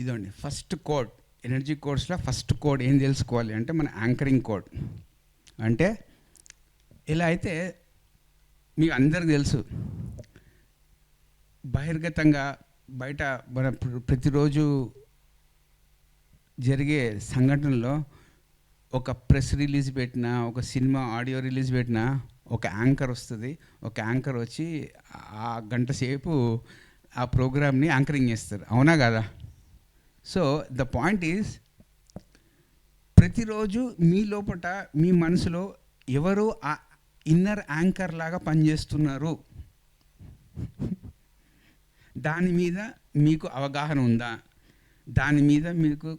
ఇదండి first code. Energy కోడ్స్లో first code ఏం తెలుసుకోవాలి అంటే మన యాంకరింగ్ కోడ్. అంటే ఇలా అయితే మీకు అందరికి తెలుసు, బహిర్గతంగా బయట మన ప్రతిరోజు జరిగే సంఘటనలో ఒక ప్రెస్ రిలీజ్ పెట్టినా, ఒక సినిమా ఆడియో రిలీజ్ పెట్టినా ఒక యాంకర్ వస్తుంది. ఒక యాంకర్ వచ్చి ఆ గంట సేపు ఆ ప్రోగ్రామ్ని యాంకరింగ్ చేస్తారు, అవునా కదా? సో ద పాయింట్ ఈజ్, ప్రతిరోజు మీ లోపల మీ మనసులో ఎవరు ఆ ఇన్నర్ యాంకర్ లాగా పనిచేస్తున్నారు, దాని మీద మీకు అవగాహన ఉందా? దాని మీద మీకు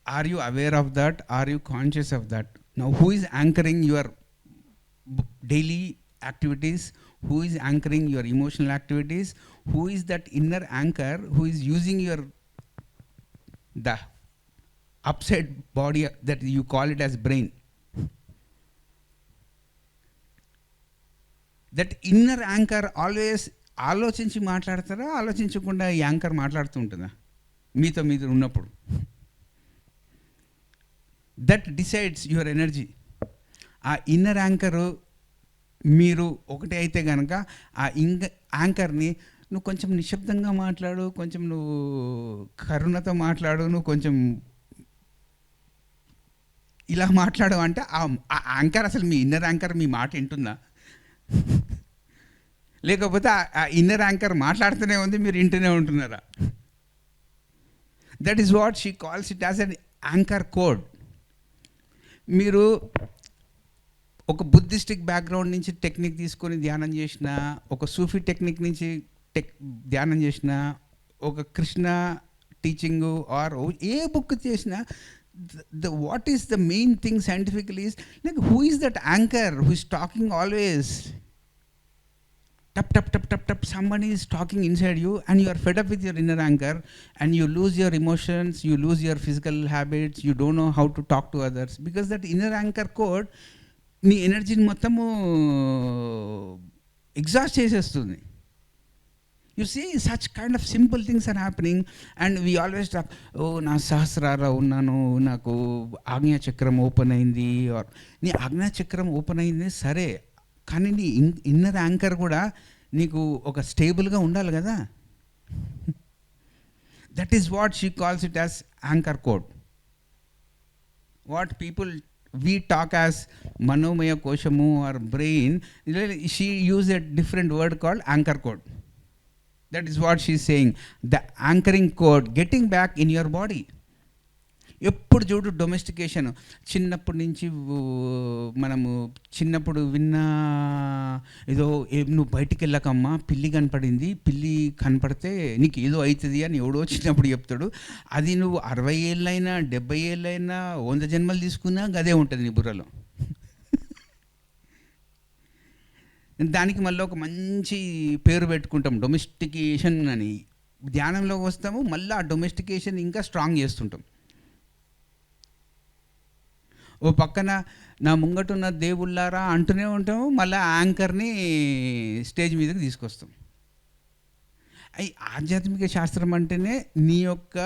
are you aware of that? Are you conscious of that? Now who is anchoring your daily activities? Who is anchoring your emotional activities? Who is that inner anchor who is using your the upside body that you call it as brain? That inner anchor always ఆలోచించి మాట్లాడతారా, ఆలోచించకుండా ఈ anchor మాట్లాడుతూ ఉంటుందా మీతో మీద ఉన్నప్పుడు? That decides your energy. ఆ ఇన్నర్ యాంకరు మీరు ఒకటి అయితే కనుక ఆ యాంకర్ని నువ్వు కొంచెం నిశ్శబ్దంగా మాట్లాడు, కొంచెం నువ్వు కరుణతో మాట్లాడు, నువ్వు కొంచెం ఇలా మాట్లాడు అంటే ఆ యాంకర్, అసలు మీ ఇన్నర్ యాంకర్ మీ మాట వింటుందా? లేకపోతే ఆ ఇన్నర్ యాంకర్ మాట్లాడుతూనే ఉంది, మీరు వింటూనే ఉంటున్నారా? That is what she calls it as an anchor code. మీరు ఒక బుద్ధిస్టిక్ బ్యాక్గ్రౌండ్ నుంచి టెక్నిక్ తీసుకొని ధ్యానం చేసిన, ఒక సూఫీ టెక్నిక్ నుంచి ధ్యానం చేసిన, ఒక Krishna teaching or a book చేసినా, what is the main thing scientifically is like who is that anchor who is talking always? Tap, tap, tap, tap, tap. Somebody is talking inside you and you are fed up with your inner anchor and you lose your emotions, you lose your physical habits, you don't know how to talk to others because that inner anchor code నీ ఎనర్జీని మొత్తము exhaust చేసేస్తుంది. You see, such kind of simple things are happening and we always talk, oh నా సహస్రార ఉన్నాను, నాకు ఆజ్ఞా చక్రం ఓపెన్ అయింది. నీ ఆజ్ఞా చక్రం ఓపెన్ అయింది సరే, కానీ నీ ఇన్నర్ యాంకర్ కూడా నీకు ఒక స్టేబుల్గా ఉండాలి కదా. That is what she calls it as anchor code. What people we talk as manomaya koshamu or brain, she used a different word called anchor code. That is what she is saying, the anchoring code, getting back in your body. ఎప్పుడు చూడు domestication. చిన్నప్పటి నుంచి మనము చిన్నప్పుడు విన్న ఏదో, నువ్వు బయటికి వెళ్ళకమ్మా, పిల్లి కనపడింది, పిల్లి కనపడితే నీకు ఏదో అవుతుంది అని ఎవడో చిన్నప్పుడు చెప్తాడు. అది నువ్వు 60 ఏళ్ళైనా 70 ఏళ్ళైనా 100 జన్మలు తీసుకున్నా అదే ఉంటుంది నీ బుర్రలో. దానికి మళ్ళీ ఒక మంచి పేరు పెట్టుకుంటాం, డొమెస్టికేషన్ అని. ధ్యానంలోకి వస్తాము, మళ్ళీ ఆ డొమెస్టికేషన్ ఇంకా స్ట్రాంగ్ చేస్తుంటాం. ఓ పక్కన నా ముంగటున్న దేవుళ్ళారా అంటూనే ఉంటాము, మళ్ళీ యాంకర్ని స్టేజ్ మీదకి తీసుకొస్తాం. అవి ఆధ్యాత్మిక శాస్త్రం అంటేనే నీ యొక్క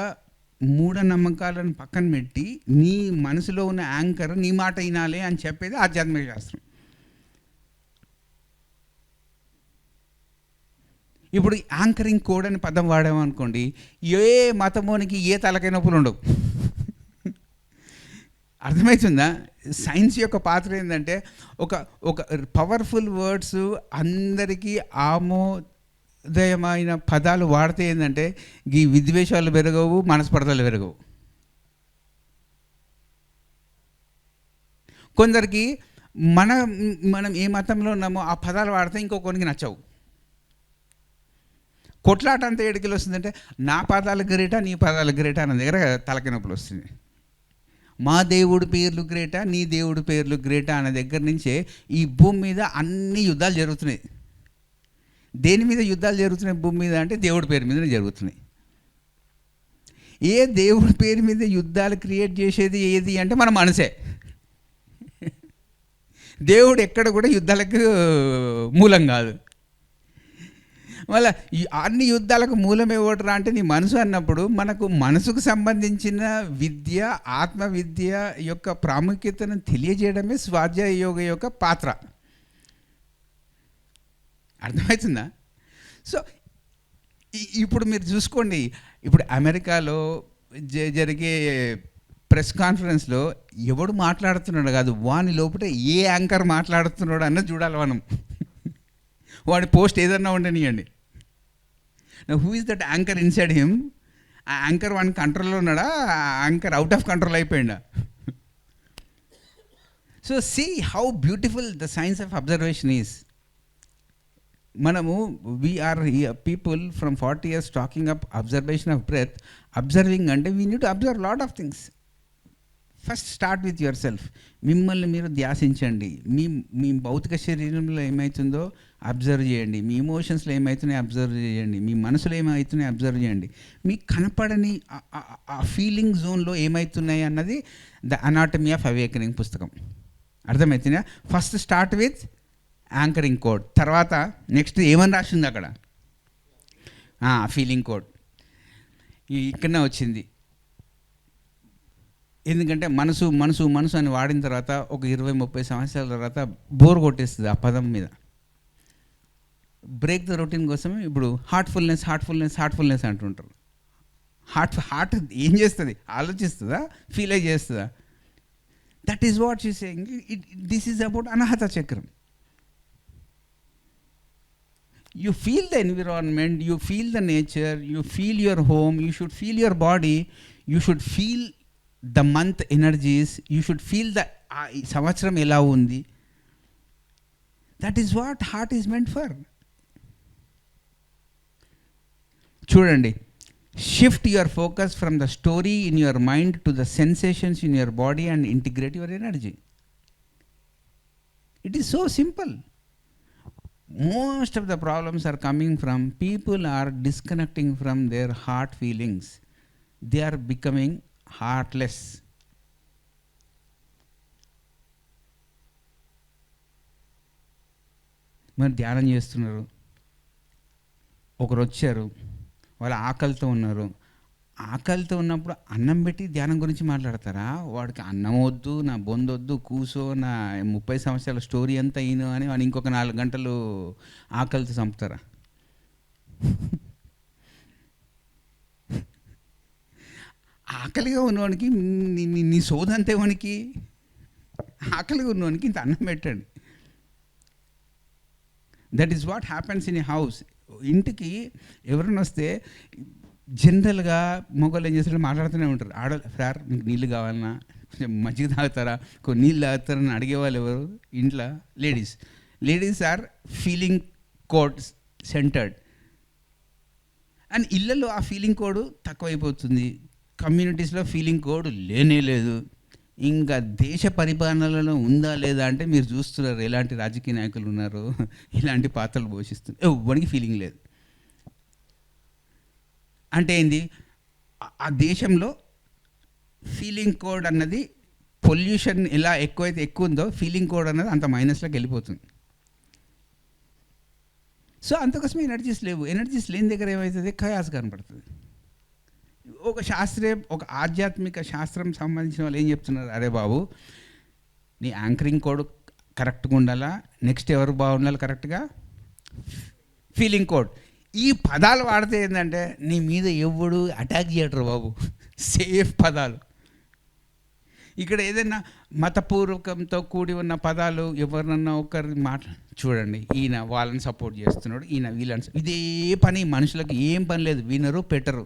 మూఢనమ్మకాలను పక్కన పెట్టి నీ మనసులో ఉన్న యాంకర్ నీ మాట వినాలి అని చెప్పేది ఆధ్యాత్మిక శాస్త్రం. ఇప్పుడు యాంకరింగ్ కోడ్ అని పదం వాడామనుకోండి, ఏ మతమోనికి ఏ తలకాయ నొప్పులు ఉండవు. అర్థమవుతుందా? సైన్స్ యొక్క పాత్ర ఏంటంటే ఒక ఒక పవర్ఫుల్ వర్డ్స్ అందరికీ ఆమోదయమైన పదాలు వాడితే ఏంటంటే ఈ విద్వేషాలు పెరగవు, మనస్పర్ధలు పెరగవు. కొందరికి మనం ఏ మతంలో ఉన్నామో ఆ పదాలు వాడితే ఇంకొకరికి నచ్చవు. కొట్లాట అంతా ఎడికలు వస్తుందంటే నా పదాలు గ్రేటా నీ పదాలు గ్రేటా అన్న దగ్గర తలకాయ నొప్పులు వస్తుంది. మా దేవుడి పేర్లు గ్రేటా నీ దేవుడి పేర్లు గ్రేటా అనే దగ్గర నుంచే ఈ భూమి మీద అన్ని యుద్ధాలు జరుగుతున్నాయి. దేని మీద యుద్ధాలు జరుగుతున్నాయి భూమి మీద అంటే దేవుడి పేరు మీదనే జరుగుతున్నాయి. ఏ దేవుడి పేరు మీద యుద్ధాలు క్రియేట్ చేసేది ఏది అంటే మన మనసే. దేవుడు ఎక్కడ కూడా యుద్ధాలకు మూలం కాదు. మళ్ళీ ఈ అన్ని యుద్ధాలకు మూలం ఏమిట్రా అంటే నీ మనసు అన్నప్పుడు మనకు మనసుకు సంబంధించిన విద్య, ఆత్మ విద్య యొక్క ప్రాముఖ్యతను తెలియజేయడమే స్వాధ్యాయ యోగ యొక్క పాత్ర. అర్థమవుతుందా? సో ఇప్పుడు మీరు చూసుకోండి, ఇప్పుడు అమెరికాలో జరిగే ప్రెస్ కాన్ఫరెన్స్లో ఎవడు మాట్లాడుతున్నాడు కాదు, వాని లోపల ఏ యాంకర్ మాట్లాడుతున్నాడు అన్నది చూడాలి మనం. వాడి పోస్ట్ ఏదన్నా ఉండనియండి. Who is that anchor inside him? ఆ యాంకర్ వాని కంట్రోల్లో ఉన్నాడా, ఆ యాంకర్ అవుట్ ఆఫ్ కంట్రోల్ అయిపోయిందా? So see how beautiful the science of observation is. మనము we're people from 40 years talking up observation of breath. Observing అంటే we need to observe lot of things. First start with yourself. మిమ్మల్ని మీరు ధ్యాసించండి. మీ భౌతిక శరీరంలో ఏమవుతుందో observe చేయండి, మీ ఎమోషన్స్లో ఏమవుతున్నాయో observe చేయండి, మీ మనసులో ఏమవుతున్నాయో అబ్జర్వ్ చేయండి, మీకు కనపడని ఆ ఫీలింగ్ జోన్లో ఏమవుతున్నాయి అన్నది ద అనాటమీ ఆఫ్ అవేకనింగ్ పుస్తకం. అర్థమవుతుందా? First start with anchoring code. తర్వాత నెక్స్ట్ ఏమని రాసింది అక్కడ? Feeling code. ఇక్కడనే వచ్చింది. ఎందుకంటే మనసు మనసు మనసు అని వాడిన తర్వాత ఒక 20-30 సంవత్సరాల తర్వాత బోర్ కొట్టేస్తుంది ఆ పదం మీద. బ్రేక్ ద రొటీన్ కోసం ఇప్పుడు హార్ట్ఫుల్నెస్ హార్ట్ఫుల్నెస్ హార్ట్ఫుల్నెస్ అంటుంటారు. హార్ట్ ఏం చేస్తుంది? ఆలోచిస్తుందా? ఫీల్ అయి చేస్తుందా? That is what she saying. This is about Anahata చక్రం. You feel the environment, you feel the nature, you feel your home, you should feel your body, you should feel the month energies, you should feel the సంవత్సరం ఎలా ఉంది. That is what heart is meant for. చూడండి, shift your focus from the story in your mind to the sensations in your body and integrate your energy. It is so simple. Most of the problems are coming from people are disconnecting from their heart feelings. They are becoming heartless. మరి ధ్యానం చేస్తున్నారు, ఒకరు వచ్చారు, వాళ్ళు ఆకలితో ఉన్నారు. ఆకలితో ఉన్నప్పుడు అన్నం పెట్టి ధ్యానం గురించి మాట్లాడతారా? వాడికి అన్నం వద్దు, నా బొందొద్దు, కూసో, నా 30 సంవత్సరాల స్టోరీ అంతా అయినా అని వాడు ఇంకొక 4 గంటలు ఆకలితో చంపుతారా? ఆకలిగా ఉన్నవానికి నీ సోదంతే వానికి. ఆకలిగా ఉన్నవానికి ఇంత అన్నం పెట్టండి. That is what happens in a house. ఇంటికి ఎవరైనా వస్తే జనరల్గా మొగోళ్ళు ఏం చేస్తారో మాట్లాడుతూనే ఉంటారు. సార్ మీకు నీళ్ళు కావాలన్నా, కొంచెం మజ్జిగ తాగుతారా, కొన్ని నీళ్ళు తాగుతారని అడిగేవాళ్ళు ఎవరు ఇంట్లో? Ladies are feeling code centred. And ఇళ్ళల్లో ఆ ఫీలింగ్ కోడ్ తక్కువైపోతుంది. కమ్యూనిటీస్లో ఫీలింగ్ కోడ్ లేనే లేదు. ఇంకా దేశ పరిపాలనలో ఉందా లేదా అంటే మీరు చూస్తున్నారు ఎలాంటి రాజకీయ నాయకులు ఉన్నారు, ఇలాంటి పాత్రలు పోషిస్తున్నారు. ఎవ్వరికి ఫీలింగ్ లేదు. అంటే ఏంది? ఆ దేశంలో ఫీలింగ్ కోడ్ అన్నది పొల్యూషన్ ఎలా ఎక్కువైతే ఎక్కువ ఉందో ఫీలింగ్ కోడ్ అన్నది అంత మైనస్లోకి వెళ్ళిపోతుంది. సో అందుకోసమే ఎనర్జీస్ లేవు. ఎనర్జీస్ లేని దగ్గర ఏమవుతుంది? ఖయాస్ కనపడుతుంది. ఒక ఆధ్యాత్మిక శాస్త్రం సంబంధించిన వాళ్ళు ఏం చెప్తున్నారు? అరే బాబు, నీ యాంకరింగ్ కోడ్ కరెక్ట్గా ఉండాలా, నెక్స్ట్ ఎవరు బాగుండాలి కరెక్ట్గా, ఫీలింగ్ కోడ్. ఈ పదాలు వాడితే ఏంటంటే నీ మీద ఎవడు అటాక్ చేయటరు బాబు. సేఫ్ పదాలు. ఇక్కడ ఏదైనా మతపూర్వకంతో కూడి ఉన్న పదాలు ఎవరినన్నా ఒకరి చూడండి, ఈయన వాళ్ళని సపోర్ట్ చేస్తున్నాడు, ఈయన వీళ్ళని, ఇదే పని. మనుషులకు ఏం పని లేదు, వినరు పెట్టరు.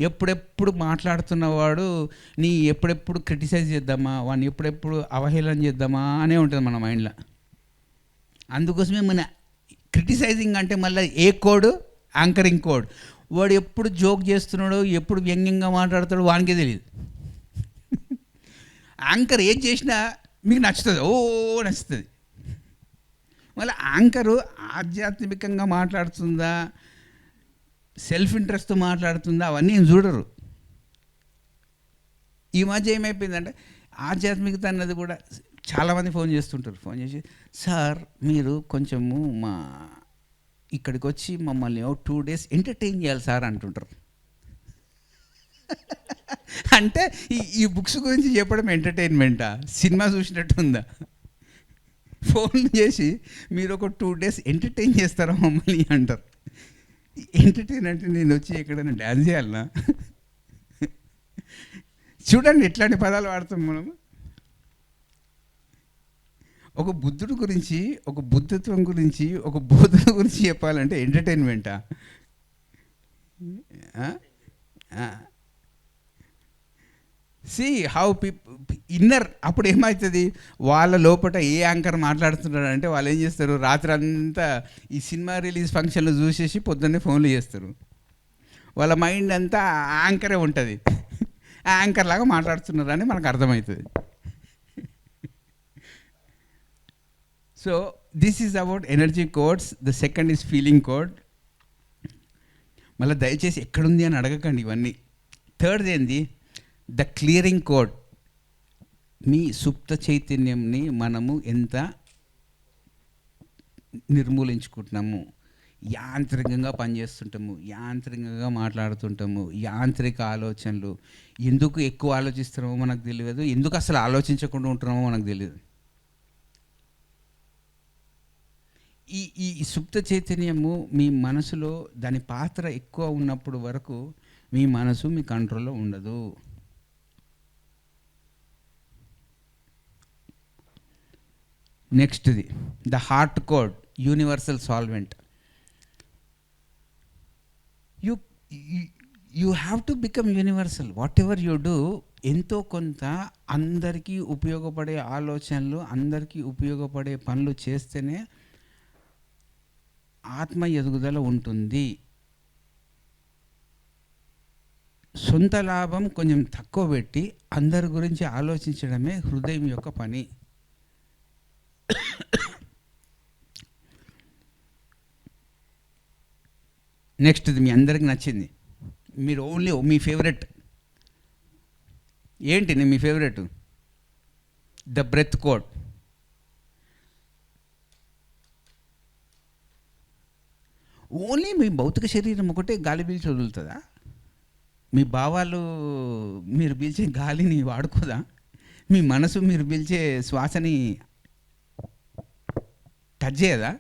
ఎప్పుడెప్పుడు మాట్లాడుతున్నవాడు ఎప్పుడెప్పుడు క్రిటిసైజ్ చేద్దామా, వాడిని ఎప్పుడెప్పుడు అవహేళన చేద్దామా అనే ఉంటుంది మన మైండ్లో. అందుకోసమే మన క్రిటిసైజింగ్ అంటే మళ్ళీ ఏ కోడ్? Anchoring code. వాడు ఎప్పుడు జోక్ చేస్తున్నాడో, ఎప్పుడు వ్యంగ్యంగా మాట్లాడతాడో వానికే తెలియదు. యాంకర్ ఏం చేసినా మీకు నచ్చుతుంది, నచ్చుతుంది. మళ్ళీ యాంకరు ఆధ్యాత్మికంగా మాట్లాడుతుందా, సెల్ఫ్ ఇంట్రెస్ట్తో మాట్లాడుతుందా, అవన్నీ ఏం చూడరు. ఈ మధ్య ఏమైపోయిందంటే ఆధ్యాత్మికత అన్నది కూడా చాలామంది ఫోన్ చేస్తుంటారు. ఫోన్ చేసి, సార్ మీరు కొంచెము మా ఇక్కడికి వచ్చి మమ్మల్ని 2 days ఎంటర్టైన్ చేయాలి సార్ అంటుంటారు. అంటే ఈ బుక్స్ గురించి చెప్పడం ఎంటర్టైన్మెంటా? సినిమా చూసినట్టుందా? ఫోన్ చేసి మీరు ఒక 2 days ఎంటర్టైన్ చేస్తారా మమ్మల్ని అంటారు. ఎంటర్టైన్ అంటే నేను వచ్చి ఎక్కడైనా డ్యాన్స్ చేయాలనా? చూడండి ఎట్లాంటి పదాలు వాడతాం మనము. ఒక బుద్ధుడు గురించి, ఒక బుద్ధత్వం గురించి, ఒక బోధన గురించి చెప్పాలంటే ఎంటర్టైన్మెంటా? See how inner. అప్పుడు ఏమవుతుంది, వాళ్ళ లోపల ఏ యాంకర్ మాట్లాడుతున్నాడు అంటే వాళ్ళు ఏం చేస్తారు, రాత్రి అంతా ఈ సినిమా రిలీజ్ ఫంక్షన్లు చూసేసి పొద్దున్నే ఫోన్లు చేస్తారు. వాళ్ళ మైండ్ అంతా యాంకరే ఉంటుంది. యాంకర్ లాగా మాట్లాడుతున్నారు అని మనకు అర్థమవుతుంది. So this is about energy codes. The second is feeling code. మళ్ళీ దయచేసి ఎక్కడుంది అని అడగకండి ఇవన్నీ. థర్డ్ ఏంది, ద క్లియరింగ్ కోడ్. మీ సుప్త చైతన్యంని మనము ఎంత నిర్మూలించుకుంటున్నాము, యాంత్రికంగా పనిచేస్తుంటాము, యాంత్రికంగా మాట్లాడుతుంటాము, యాంత్రిక ఆలోచనలు. ఎందుకు ఎక్కువ ఆలోచిస్తున్నామో మనకు తెలియదు, ఎందుకు అసలు ఆలోచించకుండా ఉంటున్నామో మనకు తెలియదు. ఈ సుప్త చైతన్యము మీ మనసులో దాని పాత్ర ఎక్కువ ఉన్నప్పుడు వరకు మీ మనసు మీ కంట్రోల్లో ఉండదు. నెక్స్ట్ది the heart code, universal solvent. You have to become universal. Whatever you do, ఎంతో కొంత అందరికీ ఉపయోగపడే ఆలోచనలు, అందరికీ ఉపయోగపడే పనులు చేస్తేనే ఆత్మ ఎదుగుదల ఉంటుంది. సొంత లాభం కొంచెం తక్కువ పెట్టి అందరి గురించి ఆలోచించడమే హృదయం యొక్క పని. నెక్స్ట్ది మీ అందరికి నచ్చింది, మీరు ఓన్లీ మీ ఫేవరెట్ ఏంటి? మీ favourite the breath code. Only మీ భౌతిక శరీరం ఒకటే గాలి పీల్చి వదులుతుందా? మీ భావాలు మీరు పీల్చే గాలిని వాడుకోదా? మీ మనసు మీరు పీల్చే శ్వాసని టచ్ చేయదా?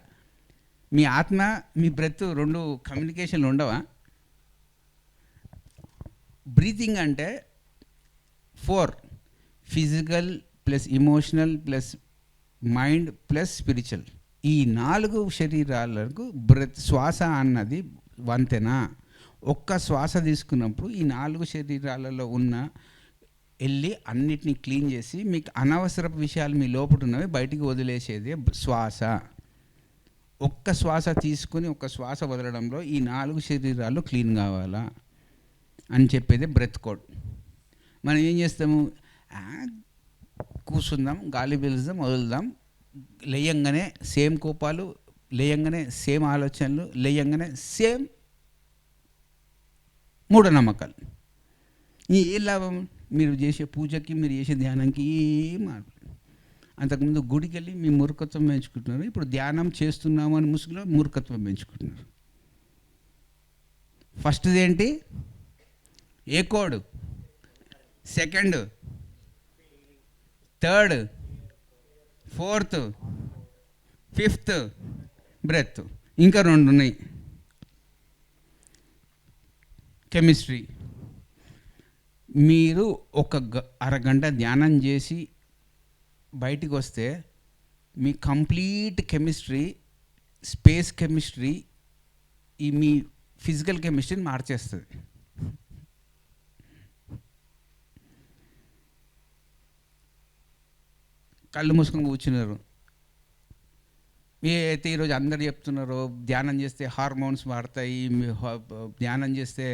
మీ ఆత్మ మీ బ్రెత్ రెండు కమ్యూనికేషన్లు ఉండవా? బ్రీతింగ్ అంటే 4 physical plus emotional plus mind plus spiritual. ఈ 4 శరీరాలకు బ్రెత్, శ్వాస అన్నది వంతెన. ఒక్క శ్వాస తీసుకున్నప్పుడు ఈ 4 శరీరాలలో ఉన్న వెళ్ళి అన్నిటినీ క్లీన్ చేసి మీకు అనవసరపు విషయాలు మీ లోపల ఉన్నవి బయటికి వదిలేసేదే శ్వాస. ఒక్క శ్వాస తీసుకుని ఒక్క శ్వాస వదలడంలో ఈ 4 శరీరాలు క్లీన్ కావాలా అని చెప్పేదే బ్రెత్ కోడ్. మనం ఏం చేస్తాము, కూర్చుందాం, గాలి పీలుద్దాం, వదులుదాం, లేయంగానే సేమ్ కోపాలు, లేయంగానే సేమ్ ఆలోచనలు, లేయంగానే సేమ్ మూఢనమ్మకాలు. ఏం లాభం? మీరు చేసే పూజకి, మీరు చేసే ధ్యానానికి ఏం మార్పు. అంతకుముందు గుడికి వెళ్ళి మీ మూర్ఖత్వం పెంచుకుంటున్నారు, ఇప్పుడు ధ్యానం చేస్తున్నాము అని ముసుగులో మూర్ఖత్వం పెంచుకుంటున్నారు. ఫస్ట్ది ఏంటి? ఏ code? Second, third, fourth, fifth breath. ఇంకా 2 ఉన్నాయి. కెమిస్ట్రీ. మీరు ఒక అరగంట ధ్యానం చేసి బయటికి వస్తే మీ కంప్లీట్ కెమిస్ట్రీ, స్పేస్ కెమిస్ట్రీ, ఈ మీ ఫిజికల్ కెమిస్ట్రీని మార్చేస్తుంది. కళ్ళు మూసుకొని కూర్చున్నారు. ఏ అయితే ఈరోజు అందరు చెప్తున్నారో ధ్యానం చేస్తే హార్మోన్స్ మారుతాయి, ధ్యానం చేస్తే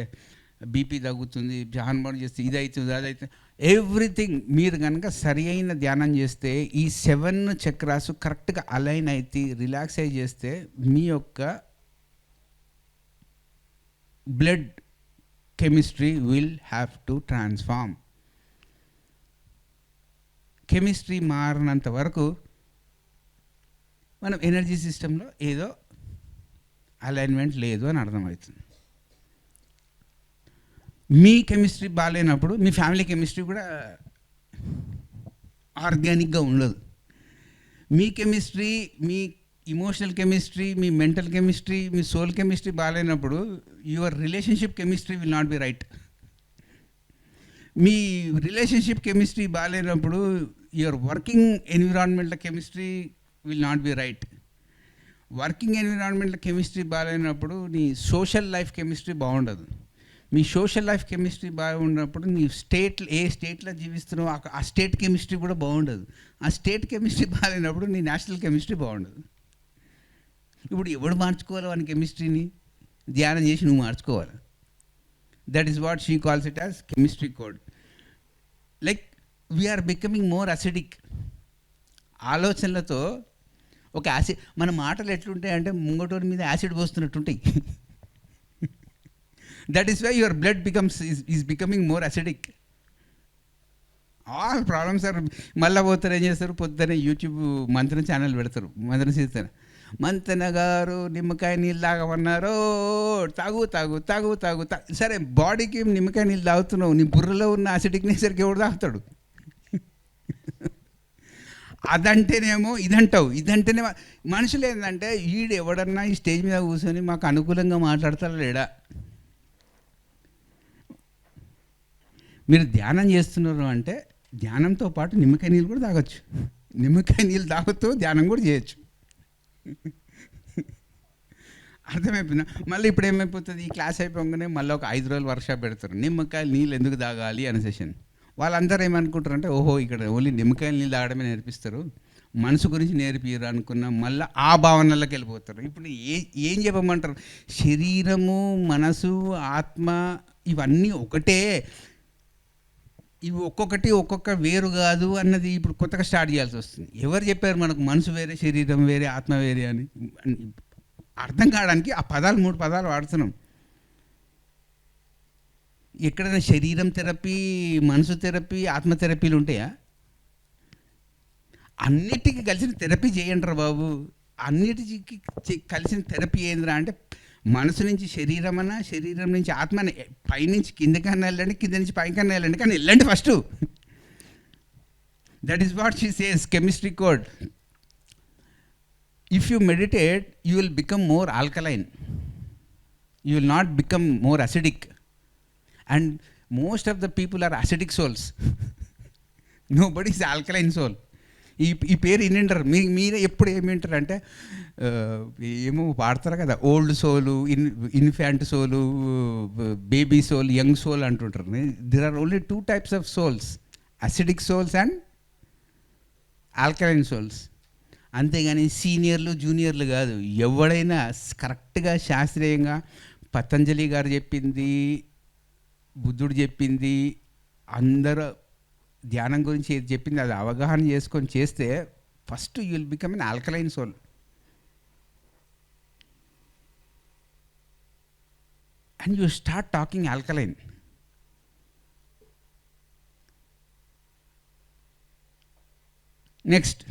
బీపీ తగ్గుతుంది, హార్మోన్ చేస్తే ఇది అవుతుంది, అది అవుతుంది, ఎవ్రీథింగ్. మీరు కనుక సరి అయిన ధ్యానం చేస్తే ఈ 7 చక్రాసు కరెక్ట్గా అలైన్ అయితే, రిలాక్స్ అయి చేస్తే మీ యొక్క blood chemistry will have to transform. Chemistry మారినంత వరకు మనం ఎనర్జీ సిస్టంలో ఏదో అలైన్మెంట్ లేదు అని అర్థమవుతుంది. మీ కెమిస్ట్రీ బాగాలేనప్పుడు మీ ఫ్యామిలీ కెమిస్ట్రీ కూడా ఆర్గానిక్గా ఉండదు. మీ కెమిస్ట్రీ, మీ ఇమోషనల్ కెమిస్ట్రీ, మీ మెంటల్ కెమిస్ట్రీ, మీ సోల్ కెమిస్ట్రీ బాగాలేనప్పుడు your relationship chemistry will not be right. మీ రిలేషన్షిప్ కెమిస్ట్రీ బాగాలేనప్పుడు your working environmental chemistry will not be right. Working environmental chemistry బాగాలేనప్పుడు నీ సోషల్ లైఫ్ కెమిస్ట్రీ బాగుండదు. మీ సోషల్ లైఫ్ కెమిస్ట్రీ బాగున్నప్పుడు నీ ఏ స్టేట్లో జీవిస్తున్నావో ఆ స్టేట్ కెమిస్ట్రీ కూడా బాగుండదు. ఆ స్టేట్ కెమిస్ట్రీ బాగాలేనప్పుడు నీ నేషనల్ కెమిస్ట్రీ బాగుండదు. ఇప్పుడు ఎవడు మార్చుకోవాలి వాని కెమిస్ట్రీని? ధ్యానం చేసి నువ్వు మార్చుకోవాలి. That is what she calls it as chemistry code. Like we're becoming more acidic. ఆలోచనలతో ఒక యాసిడ్, మన మాటలు ఎట్లుంటాయంటే ముంగటోరి మీద యాసిడ్ పోస్తున్నట్టుంటాయి. That is why your blood is becoming more acidic. All problems are. మళ్ళీ పోతారు ఏం చేస్తారు, పొద్దున్నే యూట్యూబ్ మంతన ఛానల్ పెడతారు. మంతన సీతన, మంతన గారు నిమ్మకాయ నీళ్ళు తాగమన్నారు, తాగు తాగు తాగు తాగు తాగు. సరే, బాడీకి నిమ్మకాయ నీళ్ళు తాగుతున్నావు, నీ బుర్రలో ఉన్న అసిడిక్ నేచర్కి ఎవడు తాగుతాడు? అదంటేనేమో ఇదంటావు, ఇదంటేనే మనుషులు ఏంటంటే ఈడు ఎవడన్నా ఈ స్టేజ్ మీద కూర్చొని మాకు అనుకూలంగా మాట్లాడతారా లేడా? మీరు ధ్యానం చేస్తున్నారు అంటే ధ్యానంతో పాటు నిమ్మకాయ నీళ్ళు కూడా తాగొచ్చు. నిమ్మకాయ నీళ్ళు తాగుతూ ధ్యానం కూడా చేయొచ్చు. అర్థమైపోయిందా? మళ్ళీ ఇప్పుడు ఏమైపోతుంది, ఈ క్లాస్ అయిపోగానే మళ్ళీ ఒక 5 రోజులు వర్క్షాప్ పెడతారు, నిమ్మకాయలు నీళ్ళు ఎందుకు తాగాలి అనే సెషన్. వాళ్ళందరూ ఏమనుకుంటారంటే, ఓహో ఇక్కడ ఓన్లీ నిమ్మకాయలు నీళ్ళు తాగడమే నేర్పిస్తారు, మనసు గురించి నేర్పియరు అనుకున్న మళ్ళీ ఆ భావనలోకి వెళ్ళిపోతారు. ఇప్పుడు ఏం చెప్పమంటారు? శరీరము, మనసు, ఆత్మ ఇవన్నీ ఒకటే, ఇవి ఒక్కొక్కటి ఒక్కొక్క వేరు కాదు అన్నది ఇప్పుడు కొత్తగా స్టార్ట్ చేయాల్సి వస్తుంది. ఎవరు చెప్పారు మనకు మనసు వేరే, శరీరం వేరే, ఆత్మ వేరే అని? అర్థం కావడానికి ఆ 3 పదాలు వాడుతున్నాం. ఎక్కడైనా శరీరం థెరపీ, మనసు థెరపీ, ఆత్మ థెరపీలు ఉంటాయా? అన్నిటికీ కలిసిన థెరపీ చేయండి రా బాబు. అన్నిటికీ కలిసిన థెరపీ ఏందిరా అంటే, మనసు నుంచి శరీరం అన్నా, శరీరం నుంచి ఆత్మ అన్న, పైనుంచి కిందకన్నా వెళ్ళండి, కింద నుంచి పైకన్నా వెళ్ళండి, కానీ వెళ్ళండి first. That is what she says, chemistry code. If you meditate you will become more alkaline, you will not become more acidic. And most of the people are acidic souls. Nobody is alkaline soul. ఈ పేరు వింటారు మీరే. ఎప్పుడు ఏమి వింటారు అంటే, ఏమో వాడతారు కదా, ఓల్డ్ సోలు, ఇన్ఫాంట్ సోలు, బేబీ సోల్, యంగ్ సోల్ అంటుంటారు. There are only 2 types of souls, acidic souls and alkaline souls. అంతేగాని సీనియర్లు జూనియర్లు కాదు. ఎవడైనా కరెక్ట్గా శాస్త్రీయంగా పతంజలి గారు చెప్పింది, బుద్ధుడు చెప్పింది, అందరూ ధ్యానం గురించి ఏది చెప్పింది అది అవగాహన చేసుకొని చేస్తే first you will become an alkaline soul. And you start talking alkaline. Next,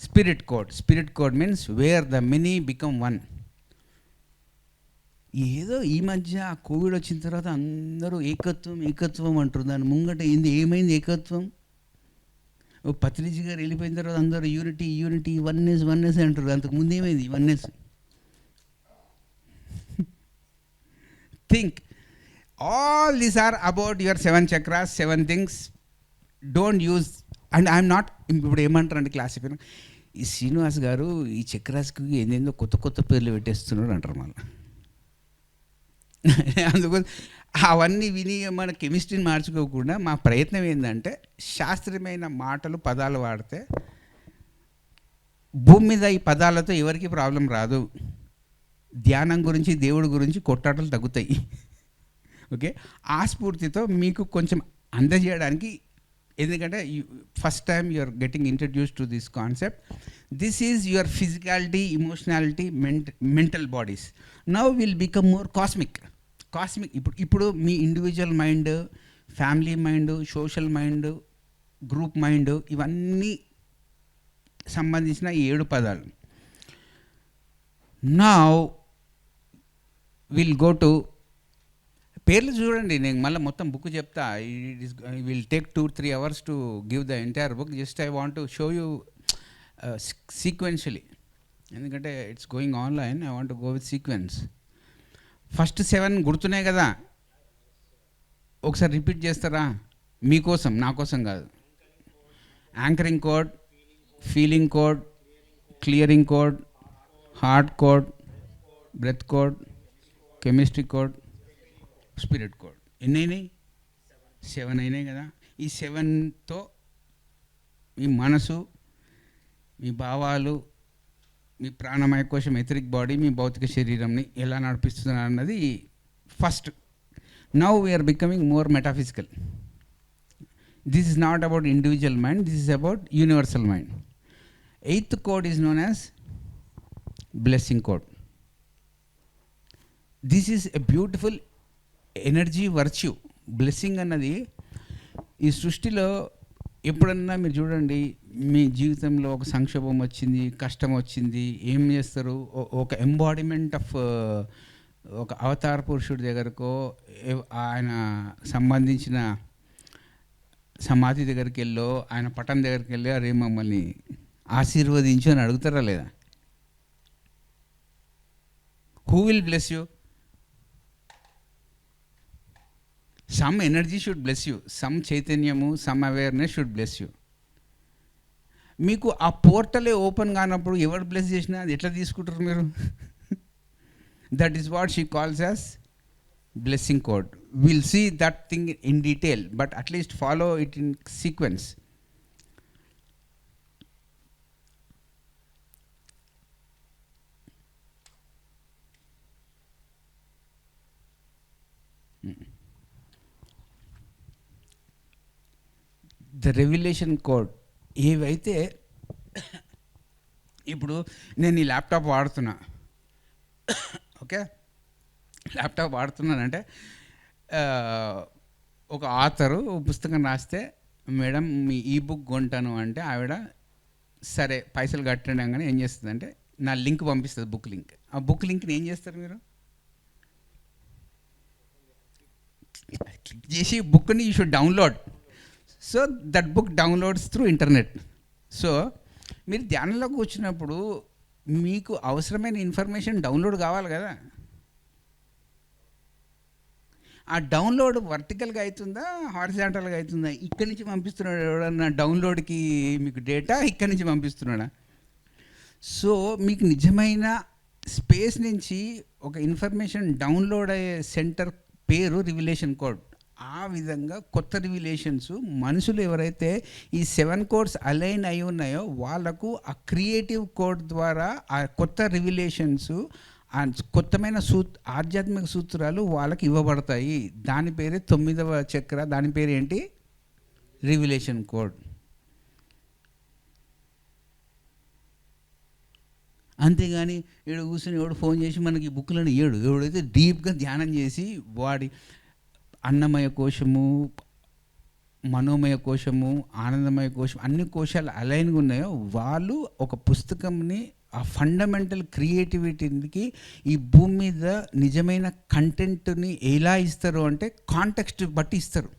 spirit code. Spirit code means where the many become one. ఏదో ఈ మధ్య ఆ కోవిడ్ వచ్చిన తర్వాత అందరూ ఏకత్వం ఏకత్వం అంటారు. దాని ముంగట ఏమైంది ఏకత్వం? పత్రిజీ గారు వెళ్ళిపోయిన తర్వాత అందరూ యూనిటీ యూనిటీ, వన్నెస్ వన్నెస్ అంటారు. అంతకుముందు ఏమైంది oneness? Think all these are about your 7 chakras, 7 things. Don't use. And I'm not, ఇప్పుడు ఏమంటారంటే క్లాస్ అయిపోయినా, ఈ శ్రీనివాస్ గారు ఈ చక్రాస్కి ఏందేందో కొత్త కొత్త పేర్లు పెట్టేస్తున్నారు అంటారు మళ్ళీ. అందుకోసం అవన్నీ విని మన కెమిస్ట్రీని మార్చుకోకుండా మా ప్రయత్నం ఏంటంటే, శాస్త్రీయమైన మాటలు, పదాలు వాడితే భూమి మీద ఈ పదాలతో ఎవరికి ప్రాబ్లం రాదు. ధ్యానం గురించి, దేవుడి గురించి కొట్టాటలు తగ్గుతాయి. ఓకే, ఆ స్ఫూర్తితో మీకు కొంచెం అందజేయడానికి. ఎందుకంటే first time you are getting introduce to this concept. This is your physicality, emotionality, mental bodies. Now will become more cosmic. ఇప్పుడు మీ individual mind, family mind, social mind, group mind, ఇవన్నీ సంబంధించిన ఈ 7 పదాలు. నా విల్ గో టు పేర్లు చూడండి, నేను మళ్ళీ మొత్తం బుక్ చెప్తా. It is will take 2-3 hours to give the entire book. Just I want to show you sequentially, ఎందుకంటే it's going online. I want to go with sequence. First 7 గుర్తున్నాయి కదా, ఒకసారి రిపీట్ చేస్తారా? మీకోసం, నా కోసం కాదు. Anchoring code, feeling code, clearing code, heart code, breath code, chemistry code, spirit code. ఎన్ని అయినాయి? 7 అయినాయి కదా. ఈ 7తో మీ మనసు, మీ భావాలు, మీ ప్రాణమయ కోశం, ఎథరిక్ బాడీ, మీ భౌతిక శరీరంని ఎలా నడిపిస్తున్నారు అన్నది first. Now we are becoming more metaphysical. This is not about individual mind, this is about universal mind. 8th code is known as blessing code. This is a beautiful energy virtue. Blessing అన్నది ఈ సృష్టిలో ఎప్పుడన్నా మీరు చూడండి, మీ జీవితంలో ఒక సంక్షోభం వచ్చింది, కష్టం వచ్చింది, ఏం చేస్తారు? ఒక ఎంబాడిమెంట్ ఆఫ్ ఒక అవతార పురుషుడి దగ్గరకో ఆయన సంబంధించిన సమాధి దగ్గరికి వెళ్ళో ఆయన పటం దగ్గరికి వెళ్ళి అరే మమ్మల్ని ఆశీర్వదించు అని అడుగుతారా లేదా? Who will bless you? Some energy should bless you, some చైతన్యము, some awareness should bless you. మీకు ఆ పోర్టలే ఓపెన్ కానప్పుడు ఎవరు బ్లెస్ చేసినా అది ఎట్లా తీసుకుంటారు మీరు? That is what she calls as blessing code. Will see that thing in detail, but at least follow it in sequence. The revolution code ఏవైతే ఇప్పుడు నేను ఈ ల్యాప్టాప్ వాడుతున్నా, ఓకే, ల్యాప్టాప్ వాడుతున్నానంటే ఒక ఆథరు పుస్తకం రాస్తే మేడం మీ ఈ బుక్ కొంటాను అంటే ఆవిడ సరే పైసలు కట్టడంగానే ఏం చేస్తుందంటే నా లింక్ పంపిస్తుంది, బుక్ లింక్. ఆ బుక్ లింక్ని ఏం చేస్తారు మీరు? క్లిక్ చేసి బుక్ని you should download. So that book downloads through internet. So మీరు ధ్యానంలోకి వచ్చినప్పుడు మీకు అవసరమైన ఇన్ఫర్మేషన్ డౌన్లోడ్ కావాలి కదా. ఆ డౌన్లోడ్ వర్టికల్గా అవుతుందా, హారిజాంటల్గా అవుతుందా? ఇక్కడి నుంచి పంపిస్తున్నాడు ఎవడన్నా డౌన్లోడ్కి మీకు డేటా, ఇక్కడి నుంచి పంపిస్తున్నాడా? సో మీకు నిజమైన స్పేస్ నుంచి ఒక ఇన్ఫర్మేషన్ డౌన్లోడ్ అయ్యే సెంటర్ పేరు రివిలేషన్ కోడ్. ఆ విధంగా కొత్త రివిలేషన్స్ మనుషులు ఎవరైతే ఈ 7 codes అలైన్ అయి ఉన్నాయో వాళ్ళకు ఆ క్రియేటివ్ కోడ్ ద్వారా ఆ కొత్త రివిలేషన్స్, ఆ కొత్తమైన ఆధ్యాత్మిక సూత్రాలు వాళ్ళకి ఇవ్వబడతాయి. దాని పేరే 9వ చక్ర, దాని పేరు ఏంటి? Revelation code. అంతేగాని ఈడు కూర్చొని ఎవడు ఫోన్ చేసి మనకి బుక్లను ఎవడైతే డీప్గా ధ్యానం చేసి వాడి అన్నమయ కోశము, మనోమయ కోశము, ఆనందమయ కోశం, అన్ని కోశాలు అలైన్గా ఉన్నాయో వాళ్ళు ఒక పుస్తకంని ఆ ఫండమెంటల్ క్రియేటివిటీకి ఈ భూమి మీద నిజమైన కంటెంట్ని ఎలా ఇస్తారు అంటే కాంటెక్స్ట్ బట్టి ఇస్తారు.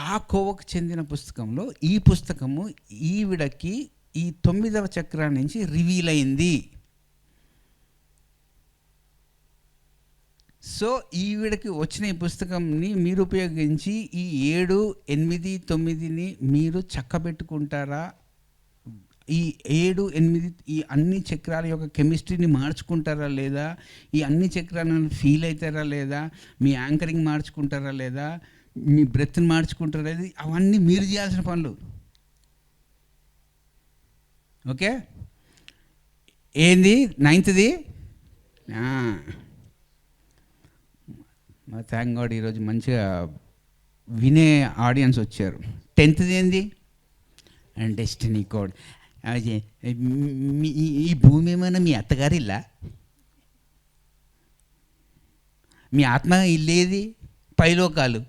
ఆ కోవకు చెందిన పుస్తకంలో ఈ పుస్తకము ఈవిడకి ఈ 9వ చక్రం నుంచి రివీల్ అయింది. సో ఈవిడకి వచ్చిన ఈ పుస్తకంని మీరు ఉపయోగించి ఈ 7, 8, 9ని మీరు చక్కబెట్టుకుంటారా? ఈ 7, 8 ఈ అన్ని చక్రాల యొక్క కెమిస్ట్రీని మార్చుకుంటారా లేదా? ఈ అన్ని చక్రాలను ఫీల్ అవుతారా లేదా? మీ యాంకరింగ్ మార్చుకుంటారా లేదా? మీ బ్రెత్ని మార్చుకుంటారా లేదా? అవన్నీ మీరు చేయాల్సిన పనులు. ఓకే, ఏంది 9th? థ్యాంక్ గాడ్ ఈరోజు మంచిగా వినే ఆడియన్స్ వచ్చారు. 10th ఏంది? And destiny code. ఈ భూమి ఏమైనా మీ అత్తగారి ఇల్లా? మీ ఆత్మ ఇల్లేది? పైలోకాలు.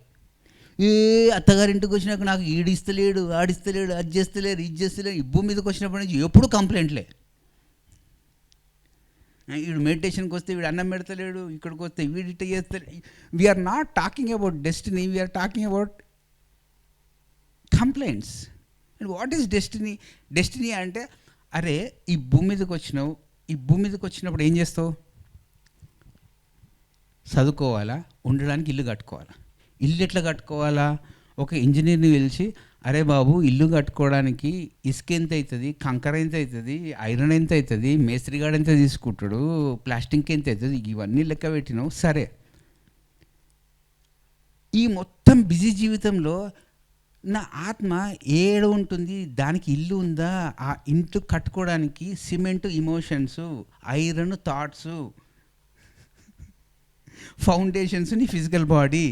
ఏ అత్తగారింటికి వచ్చినాక నాకు ఈడిస్తలేడు, ఆడిస్తలేడు, అది చేస్తలేడు, ఇది చేస్తలేడు. ఈ భూమి మీదకి వచ్చినప్పటి నుంచి ఎప్పుడు కంప్లైంట్లే. వీడు మెడిటేషన్కి వస్తే వీడు అన్నం పెడతలేడు, ఇక్కడికి వస్తే వీడిట చేస్తలేడు. We're not talking about destiny, we're talking about complaints. And what is destiny? Destiny అంటే, అరే ఈ భూమి మీదకి వచ్చినావు, ఈ భూమి మీదకి వచ్చినప్పుడు ఏం చేస్తావు? చదువుకోవాలా, ఉండడానికి ఇల్లు కట్టుకోవాలా. ఇల్లు ఎట్లా కట్టుకోవాలా? ఒక ఇంజనీర్ని పిలిచి, అరే బాబు ఇల్లు కట్టుకోవడానికి ఇసుక ఎంత అవుతుంది, కంకర ఎంత అవుతుంది, ఐరన్ ఎంత అవుతుంది, మేస్త్రిగాడు ఎంత తీసుకుంటాడు, ప్లాస్టిక్ ఎంత అవుతుంది, ఇవన్నీ లెక్క పెట్టినావు. సరే, ఈ మొత్తం బిజీ జీవితంలో నా ఆత్మ ఏడ ఉంటుంది? దానికి ఇల్లు ఉందా? ఆ ఇంటి కట్టుకోవడానికి cement emotions, iron thoughts, foundations, నీ ఫిజికల్ బాడీ,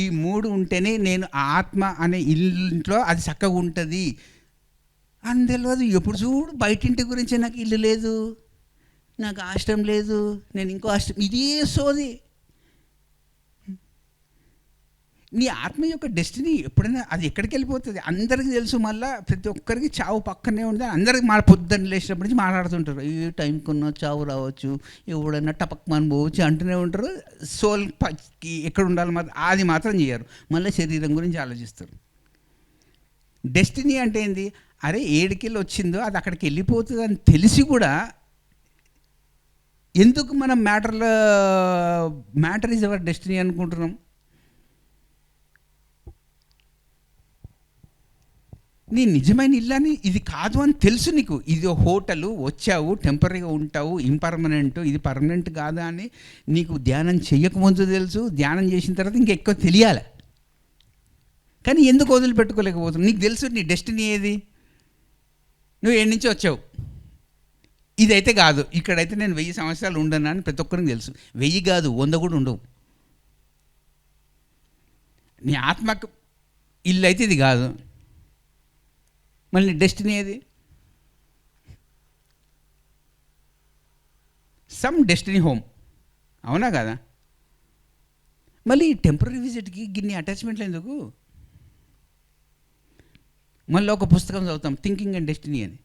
ఈ మూడు ఉంటేనే నేను ఆత్మ అనే ఇంట్లో అది చక్కగా ఉంటుంది అని తెలియదు. ఎప్పుడు చూడు బయటింటి గురించి, నాకు ఇల్లు లేదు, నాకు ఆష్టం లేదు, నేను ఇంకో ఆష్టం, ఇదే సోది. నీ ఆత్మ యొక్క డెస్టినీ ఎప్పుడైనా అది ఎక్కడికి వెళ్ళిపోతుంది అందరికీ తెలుసు. మళ్ళీ ప్రతి ఒక్కరికి చావు పక్కనే ఉంది. అందరికి మా పొద్దున్న లేచినప్పటి నుంచి మాట్లాడుతుంటారు, ఏ టైంకి ఉన్న చావు రావచ్చు, ఎవడన్నా టపక్మని పోవచ్చు అంటూనే ఉంటారు. సోల్కి ఎక్కడ ఉండాలి మాత్రం అది మాత్రం చేయరు. మళ్ళీ శరీరం గురించి ఆలోచిస్తారు. డెస్టినీ అంటే ఏంది? అరే ఏడికెళ్ళి వచ్చిందో అది అక్కడికి వెళ్ళిపోతుంది అని తెలిసి కూడా ఎందుకు మనం మ్యాటర్ ఈజ్ అవర్ డెస్టినీ అనుకుంటున్నాం? నీ నిజమైన ఇల్లని ఇది కాదు అని తెలుసు నీకు. ఇది హోటలు, వచ్చావు, టెంపరీగా ఉంటావు, ఇంపర్మనెంట్, ఇది పర్మనెంట్ కాదా అని నీకు ధ్యానం చెయ్యకముందు తెలుసు. ధ్యానం చేసిన తర్వాత ఇంకా ఎక్కువ తెలియాలి. కానీ ఎందుకు వదిలిపెట్టుకోలేకపోతున్నావు? నీకు తెలుసు నీ డెస్టినీ ఏది. నువ్వు ఏడు నుంచి వచ్చావు, ఇదైతే కాదు, ఇక్కడైతే నేను 1000 సంవత్సరాలు ఉండను అని ప్రతి ఒక్కరికి తెలుసు. 1000 కాదు, 100 కూడా ఉండవు. నీ ఆత్మకు ఇల్లు అయితే ఇది కాదు. మళ్ళీ డెస్టినీ ఏది? సమ్ డెస్టినీ హోమ్, అవునా కదా? మళ్ళీ ఈ టెంపరీ విజిట్కి గిన్ని అటాచ్మెంట్లు ఎందుకు? మళ్ళీ ఒక పుస్తకం చదువుతాం, థింకింగ్ అండ్ డెస్టినీ అని.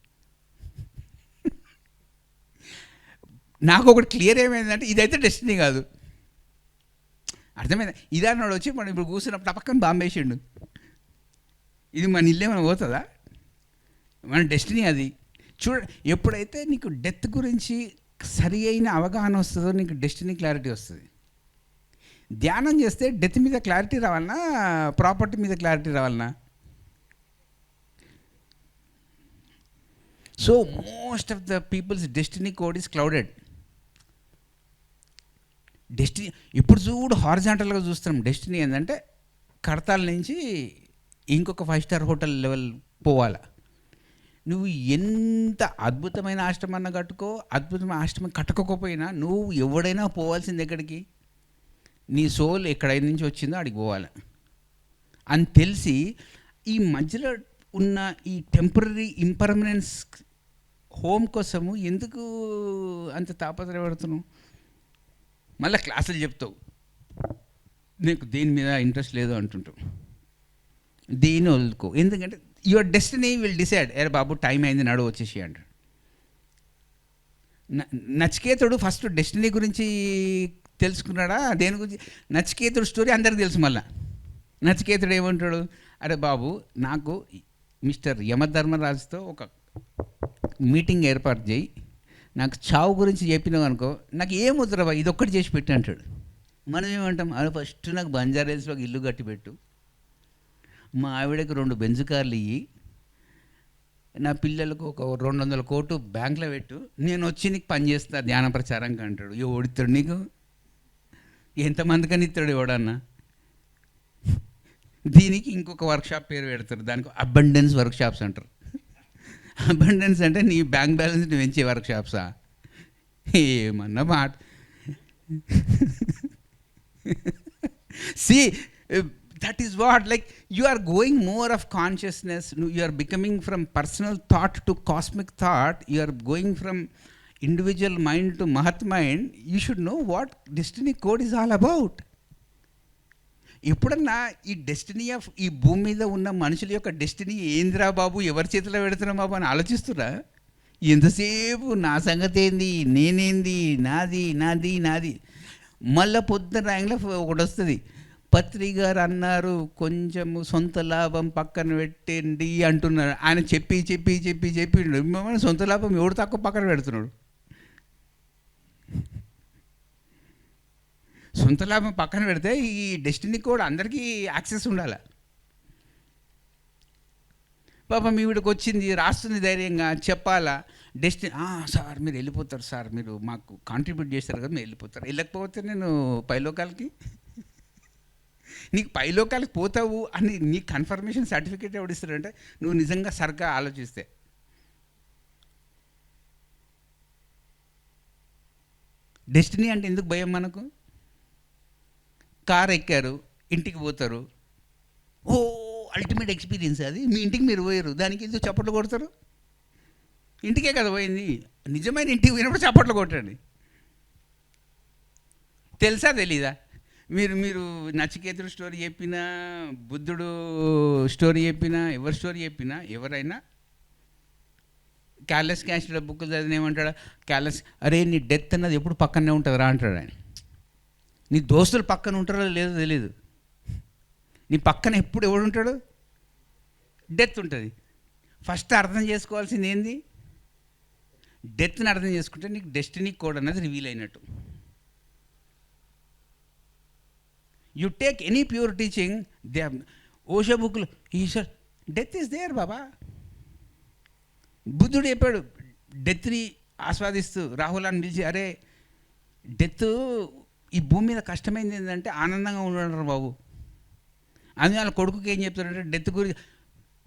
నాకు ఒకటి క్లియర్ ఏమైందంటే ఇదైతే డెస్టినీ కాదు. అర్థమైందా? ఇదాన్నాడు వచ్చి మనం ఇప్పుడు కూర్చున్నప్పుడు పక్కన బాంబేసిండు, ఇది మన ఇల్లే మనం పోతుందా? మన డెస్టినీ అది. చూడ, ఎప్పుడైతే నీకు డెత్ గురించి సరి అయిన అవగాహన వస్తుందో నీకు డెస్టినీ క్లారిటీ వస్తుంది. ధ్యానం చేస్తే డెత్ మీద క్లారిటీ రావాలన్నా, ప్రాపర్టీ మీద క్లారిటీ రావాలన్నా? So most of the people's destiny code is clouded. Destiny ఇప్పుడు చూడు హారిజాంటల్గా చూస్తున్నాం. డెస్టినీ ఏంటంటే కడతాల నుంచి ఇంకొక 5 స్టార్ హోటల్ లెవెల్ పోవాలా. నువ్వు ఎంత అద్భుతమైన ఆశ్రమాన్ని కట్టుకో, అద్భుతమైన ఆశ్రమం కట్టుకోకపోయినా నువ్వు ఎవడైనా పోవాల్సింది ఎక్కడికి? నీ సోల్ ఎక్కడైనా నుంచి వచ్చిందో అడిగి పోవాలి అని తెలిసి ఈ మధ్యలో ఉన్న ఈ టెంపరీ ఇంపర్మనెన్స్ హోమ్ కోసము ఎందుకు అంత తాపత్రయపడుతున్నావు? మళ్ళీ క్లాసులు చెప్తావు, నీకు దేని మీద ఇంట్రెస్ట్ లేదు అంటుంటావు. దేని వదులుకో, ఎందుకంటే యువర్ డెస్టినీ విల్ డిసైడ్. అరే బాబు టైం అయింది, నడు వచ్చేసి అంటాడు. నచికేతుడు ఫస్ట్ డెస్టినీ గురించి తెలుసుకున్నాడా? దేని గురించి? నచికేతుడు స్టోరీ అందరికి తెలుసు. మళ్ళీ నచికేతుడు ఏమంటాడు? అరే బాబు, నాకు మిస్టర్ యమధర్మరాజుతో ఒక మీటింగ్ ఏర్పాటు చేయి, నాకు చావు గురించి చెప్పినావు అనుకో, నాకు ఏం వద్దురా ఇది ఒక్కటి చేసి పెట్టి అంటాడు. మనం ఏమంటాం? అరే ఫస్ట్ నాకు బంజారాహిల్స్లో ఒక ఇల్లు కట్టి పెట్టు, మా ఆవిడకి 2 బెంజ్ కార్లు ఇయ్యి, నా పిల్లలకు ఒక 200 కోట్లు బ్యాంకులో పెట్టు, నేను వచ్చి నీకు పని చేస్తా ధ్యాన ప్రచారంగా అంటాడు. ఓడిస్తాడు నీకు? ఎంతమందికని ఇస్తాడు ఎవడన్నా? దీనికి ఇంకొక వర్క్షాప్ పేరు పెడతారు, దానికి అబండెన్స్ వర్క్షాప్స్ అంటారు. అబండెన్స్ అంటే నీ బ్యాంక్ బ్యాలెన్స్ పెంచే వర్క్షాప్సా? ఏమన్నా మాట. See, that is what, like, you are going more of consciousness, you are becoming from personal thought to cosmic thought, you are going from individual mind to Mahat mind. You should know what destiny code is all about. ఎప్పుడన్నా ఈ destiny of ఈ భూమి మీద ఉన్న మనుషుల యొక్క destiny ఏందిరా బాబు, ఎవరి చేతిలో పెడుతున్నా బాబు అని ఆలోచిస్తున్నా? ఎంతసేపు నా సంగతి ఏంది, నేనేంది, నాది నాది నాది. మళ్ళీ పొద్దున ర్యాంక్లో ఒకటి వస్తుంది, పత్రి గారు అన్నారు కొంచెము సొంత లాభం పక్కన పెట్టండి అంటున్నారు. ఆయన చెప్పి చెప్పి చెప్పి చెప్పిండు, మిమ్మల్ని సొంత లాభం ఎవడు తక్కువ పక్కన పెడుతున్నాడు? సొంత లాభం పక్కన పెడితే ఈ డెస్టినీ కూడా అందరికీ యాక్సెస్ ఉండాలి. పాపం ఈవిడికి వచ్చింది, రాస్తుంది ధైర్యంగా, చెప్పాలా డెస్టినీ. సార్ మీరు వెళ్ళిపోతారు సార్, మీరు మాకు కాంట్రిబ్యూట్ చేస్తారు కదా, మీరు వెళ్ళిపోతారు. వెళ్ళకపోతే నేను పైలోకాలకి, నీకు పైలోకాలకి పోతావు అని నీ కన్ఫర్మేషన్ సర్టిఫికేట్ ఎవడు ఇస్తాడంటే నువ్వు నిజంగా సరిగ్గా ఆలోచిస్తే. డెస్టినీ అంటే ఎందుకు భయం మనకు? కార్ ఎక్కారు, ఇంటికి పోతారు, ఓ అల్టిమేట్ ఎక్స్పీరియన్స్ అది. మీ ఇంటికి మీరు పోయారు, దానికి ఎందుకు చప్పట్లు కొడతారు? ఇంటికే కదా పోయింది. నిజమైన ఇంటికి పోయినప్పుడు చప్పట్లు కొట్టండి. తెలుసా తెలీదా? మీరు నచికేతుడు స్టోరీ చెప్పినా, బుద్ధుడు స్టోరీ చెప్పినా, ఎవరి స్టోరీ చెప్పినా, ఎవరైనా క్యార్లెస్ క్యాస్టర్ బుక్ చదివిన ఏమంటాడు? క్యార్లెస్, అరే నీ డెత్ అన్నది ఎప్పుడు పక్కనే ఉంటుంది రా అంటాడు ఆయన. నీ దోస్తులు పక్కన ఉంటారో లేదో తెలీదు, నీ పక్కన ఎప్పుడు ఎవడు ఉంటాడు? డెత్ ఉంటుంది. ఫస్ట్ అర్థం చేసుకోవాల్సింది ఏంది? డెత్ని అర్థం చేసుకుంటే నీకు డెస్టినీ కోడ్ అన్నది రివీల్ అయినట్టు. You take any pure teaching, they Osho బుక్లో ఈశ్వర్ డెత్ ఈస్ దేర్ బాబా. బుద్ధుడు చెప్పాడు, డెత్ని ఆస్వాదిస్తూ రాహుల్ అని పిలిచి, అరే డెత్ ఈ భూమి మీద కష్టమైంది ఏంటంటే ఆనందంగా ఉండరు బాబు అని. వాళ్ళ కొడుకుకి ఏం చెప్తాడంటే డెత్ గురించి,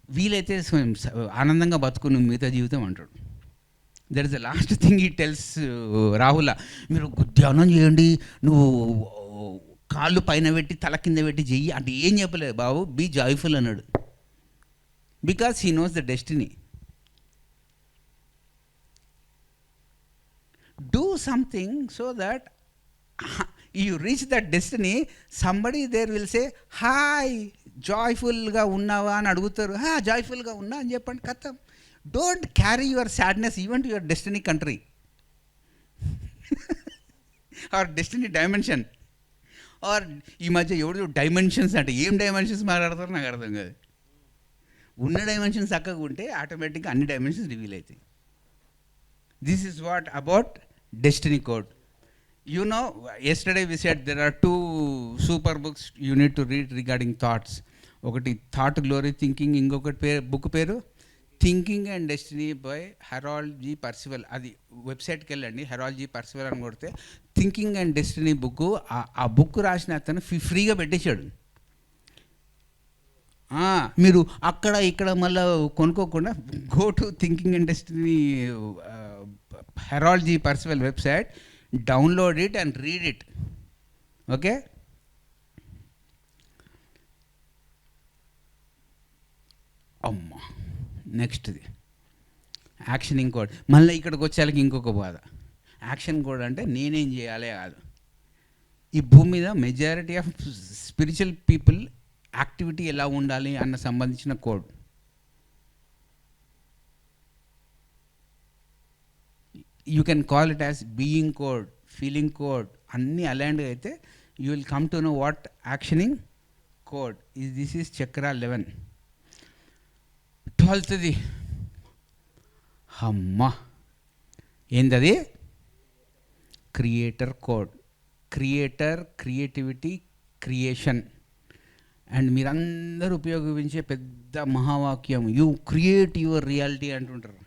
వీలైతే ఆనందంగా బతుకుని మిగతా జీవితం అంటాడు. That is the last thing ఈ టెల్స్ రాహుల్. మీరు ధ్యానం చేయండి, నువ్వు కాళ్ళు పైన పెట్టి తల కింద పెట్టి చెయ్యి అంటే ఏం చెప్పలేదు బాబు, బీ జాయ్ఫుల్ అన్నాడు. Because he knows the destiny. Do something so that you reach that destiny, somebody there will say, hi జాయ్ఫుల్గా ఉన్నావా అని అడుగుతారు. జాయ్ఫుల్గా ఉన్నా అని చెప్పండి, కథం. Don't carry your sadness even to your destiny country or destiny dimension. Or ఈ మధ్య ఎవరు డైమెన్షన్స్ అంటే ఏం డైమెన్షన్స్ మాట్లాడతారో నాకు అర్థం కాదు. ఉన్న డైమెన్షన్స్ చక్కగా ఉంటే ఆటోమేటిక్గా అన్ని డైమెన్షన్స్ రివీల్ అవుతాయి. This is what about destiny code. You know, yesterday we said there are two super books you need to read regarding thoughts. ఒకటి థాట్ గ్లోరీ థింకింగ్, ఇంకొకటి బుక్ పేరు thinking and destiny by Harold G Percival. అది వెబ్సైట్కి వెళ్ళండి, Harold G Percival అని కొడితే thinking and destiny book. ఆ book రాసిన అతను ఫ్రీగా పెట్టేశాడు. మీరు అక్కడ ఇక్కడ మళ్ళీ కొనుక్కోకుండా go to thinking and destiny Harold G Percival website, download it and read it. Okay, అమ్మా నెక్స్ట్ది యాక్షనింగ్ కోడ్. మళ్ళీ ఇక్కడికి వచ్చేళ్ళకి ఇంకొక బాధ. యాక్షన్ కోడ్ అంటే నేనేం చేయాలి కాదు. ఈ భూమి మీద majority of spiritual people activity ఎలా ఉండాలి అన్న సంబంధించిన code. You can call it as being code, feeling code, అన్నీ అలైన్డ్ అయితే you will come to know what actioning code is. This is chakra 11. 12ది అమ్మా ఏందది? Creator code. Creator, creativity, creation. And మీరందరూ ఉపయోగించే పెద్ద మహావాక్యం యూ క్రియేట్ యువర్ రియాలిటీ అంటుంటారు.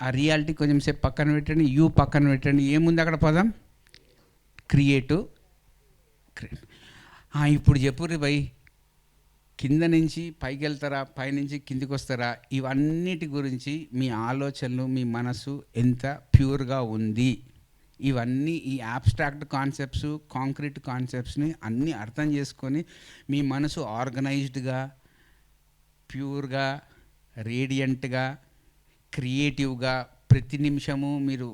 ఆ రియాలిటీ కొంచెం సేపు పక్కన పెట్టండి, యూ పక్కన పెట్టండి. ఏముంది అక్కడ పదం? క్రియేటివ్. ఇప్పుడు చెప్పుర్రి భయ్, కింద నుంచి పైకి వెళ్తారా, పైనుంచి కిందికి వస్తారా? ఇవన్నిటి గురించి మీ ఆలోచనలు, మీ మనసు ఎంత ప్యూర్గా ఉంది, ఇవన్నీ ఈ యాబ్స్ట్రాక్ట్ కాన్సెప్ట్స్, కాంక్రీట్ కాన్సెప్ట్స్ని అన్నీ అర్థం చేసుకొని మీ మనసు ఆర్గనైజ్డ్గా, ప్యూర్గా, రేడియంట్గా, క్రియేటివ్గా ప్రతి నిమిషము మీరు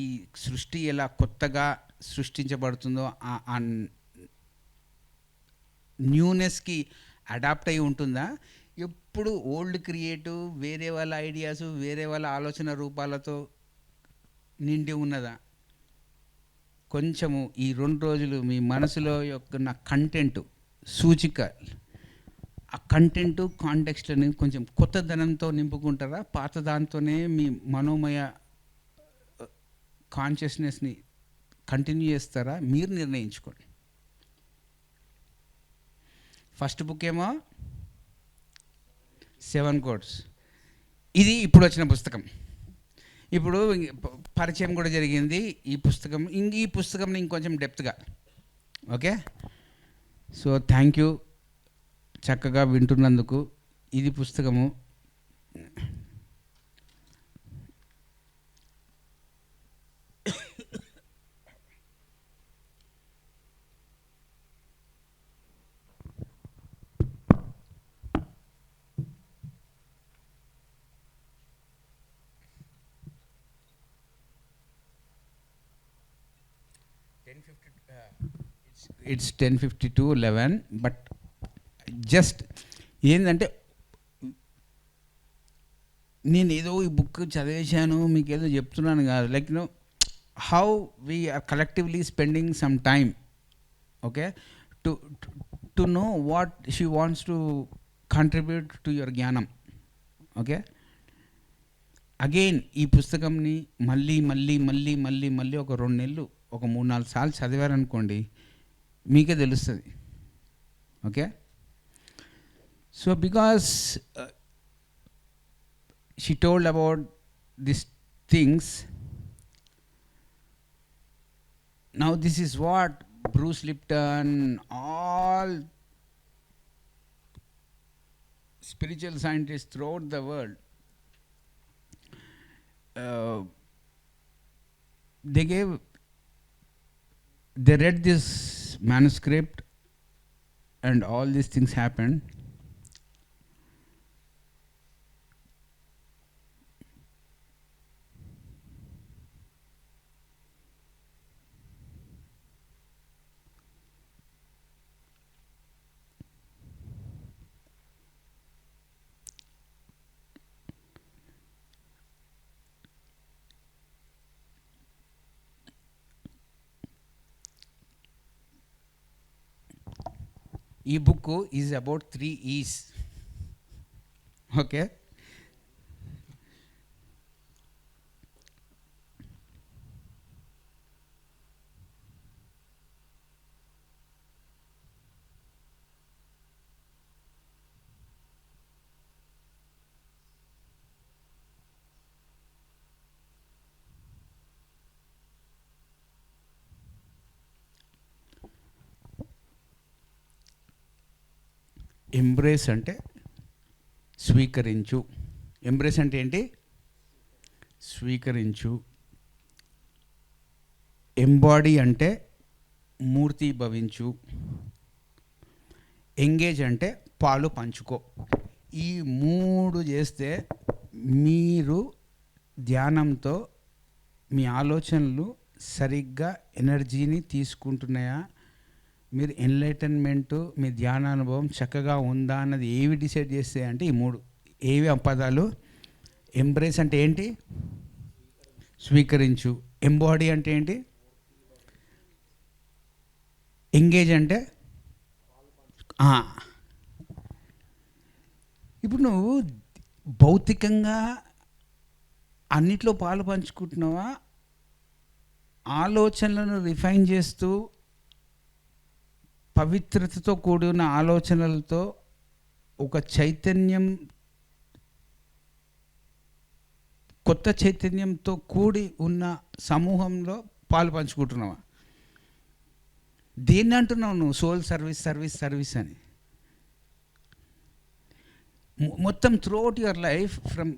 ఈ సృష్టి ఎలా కొత్తగా సృష్టించబడుతుందో న్యూనెస్కి అడాప్ట్ అయి ఉంటుందా, ఎప్పుడు ఓల్డ్ క్రియేటివ్ వేరే వాళ్ళ ఐడియాస్ వేరే వాళ్ళ ఆలోచన రూపాలతో నిండి ఉన్నదా? కొంచెము ఈ 2 రోజులు మీ మనసులో యొక్క నా కంటెంట్ సూచిక, ఆ కంటెంట్ కాంటెక్స్ట్ని కొంచెం కొత్త ధనంతో నింపుకుంటారా, పాత దాంతోనే మీ మనోమయ కాన్షియస్నెస్ని కంటిన్యూ చేస్తారా? మీరు నిర్ణయించుకోండి. ఫస్ట్ బుక్ ఏమో 7 Codes. ఇది ఇప్పుడు వచ్చిన పుస్తకం. ఇప్పుడు పరిచయం కూడా జరిగింది ఈ పుస్తకం. ఈ పుస్తకంని ఇంకొంచెం డెప్త్గా. ఓకే, సో థ్యాంక్ యూ చక్కగా వింటున్నందుకు. ఇది పుస్తకము. ఇట్స్ 10:52:11. బట్ జస్ట్ ఏంటంటే నేను ఏదో ఈ బుక్ చదివేశాను మీకు ఏదో చెప్తున్నాను కాదు. Like how we are collectively spending some time, okay, to know what she wants to contribute to your జ్ఞానం. ఓకే, అగైన్ ఈ పుస్తకంని మళ్ళీ మళ్ళీ మళ్ళీ మళ్ళీ మళ్ళీ ఒక 2 నెలలు ఒక 3-4 సార్లు చదివారనుకోండి, మీకే తెలుస్తుంది. Okay, so because she told about these things. Now this is what Bruce Lipton, all spiritual scientists throughout the world, they read this manuscript and all these things happened. ఈ book is about 3 E's. Okay, embrace అంటే స్వీకరించు. Embrace అంటే ఏంటి? స్వీకరించు. ఎంబాడీ అంటే మూర్తి భవించు. Engage అంటే పాలు పంచుకో. ఈ 3 చేస్తే మీరు ధ్యానంతో మీ ఆలోచనలు సరిగ్గా ఎనర్జీని తీసుకుంటున్నాయా, మీరు ఎన్లైటన్మెంటు మీ ధ్యానానుభవం చక్కగా ఉందా అన్నది ఏవి డిసైడ్ చేస్తే అంటే ఈ 3 ఏవి పదాలు. ఎంబ్రేస్ అంటే ఏంటి? స్వీకరించు. ఎంబాడీ అంటే ఏంటి? ఎంగేజ్ అంటే ఇప్పుడు నువ్వు భౌతికంగా అన్నిట్లో పాలు పంచుకుంటున్నావా, ఆలోచనలను రిఫైన్ చేస్తూ పవిత్రతతో కూడిన ఆలోచనలతో ఒక చైతన్యం, కొత్త చైతన్యంతో కూడి ఉన్న సమూహంలో పాలు పంచుకుంటున్నావా? దేన్ని అంటున్నావు నువ్వు? సోల్ సర్వీస్ సర్వీస్ సర్వీస్ అని. మొత్తం త్రూఅవుట్ యువర్ లైఫ్, ఫ్రమ్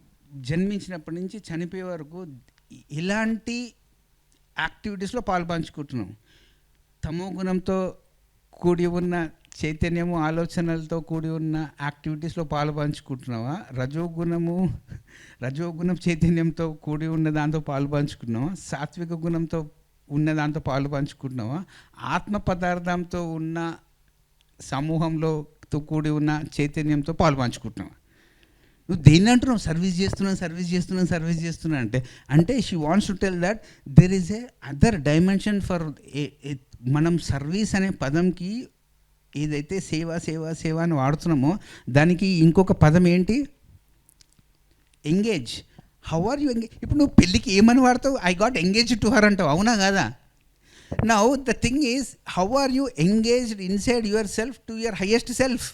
జన్మించినప్పటి నుంచి చనిపోయే వరకు ఇలాంటి యాక్టివిటీస్లో పాలు పంచుకుంటున్నాం. తమో గుణంతో కూడి ఉన్న చైతన్యము, ఆలోచనలతో కూడి ఉన్న యాక్టివిటీస్లో పాలు పంచుకుంటున్నావా? రజోగుణం చైతన్యంతో కూడి ఉన్న దాంతో పాలు పంచుకుంటున్నావా? సాత్విక గుణంతో ఉన్న దాంతో పాలు పంచుకుంటున్నావా? ఆత్మ పదార్థంతో ఉన్న సమూహంలోతో కూడి ఉన్న చైతన్యంతో పాలు పంచుకుంటున్నావు. నువ్వు దేన్ని అంటున్నావు? సర్వీస్ చేస్తున్నా అంటే she wants to tell that there is a other dimension for మనం సర్వీస్ అనే పదంకి ఏదైతే సేవ అని వాడుతున్నామో దానికి ఇంకొక పదం ఏంటి? Engage. How are you engage? ఇప్పుడు నువ్వు పెళ్ళికి ఏమని వాడతావు? I got engage to her అంటావు, అవునా కాదా? Now the thing is, how are you engaged inside your self to your highest self?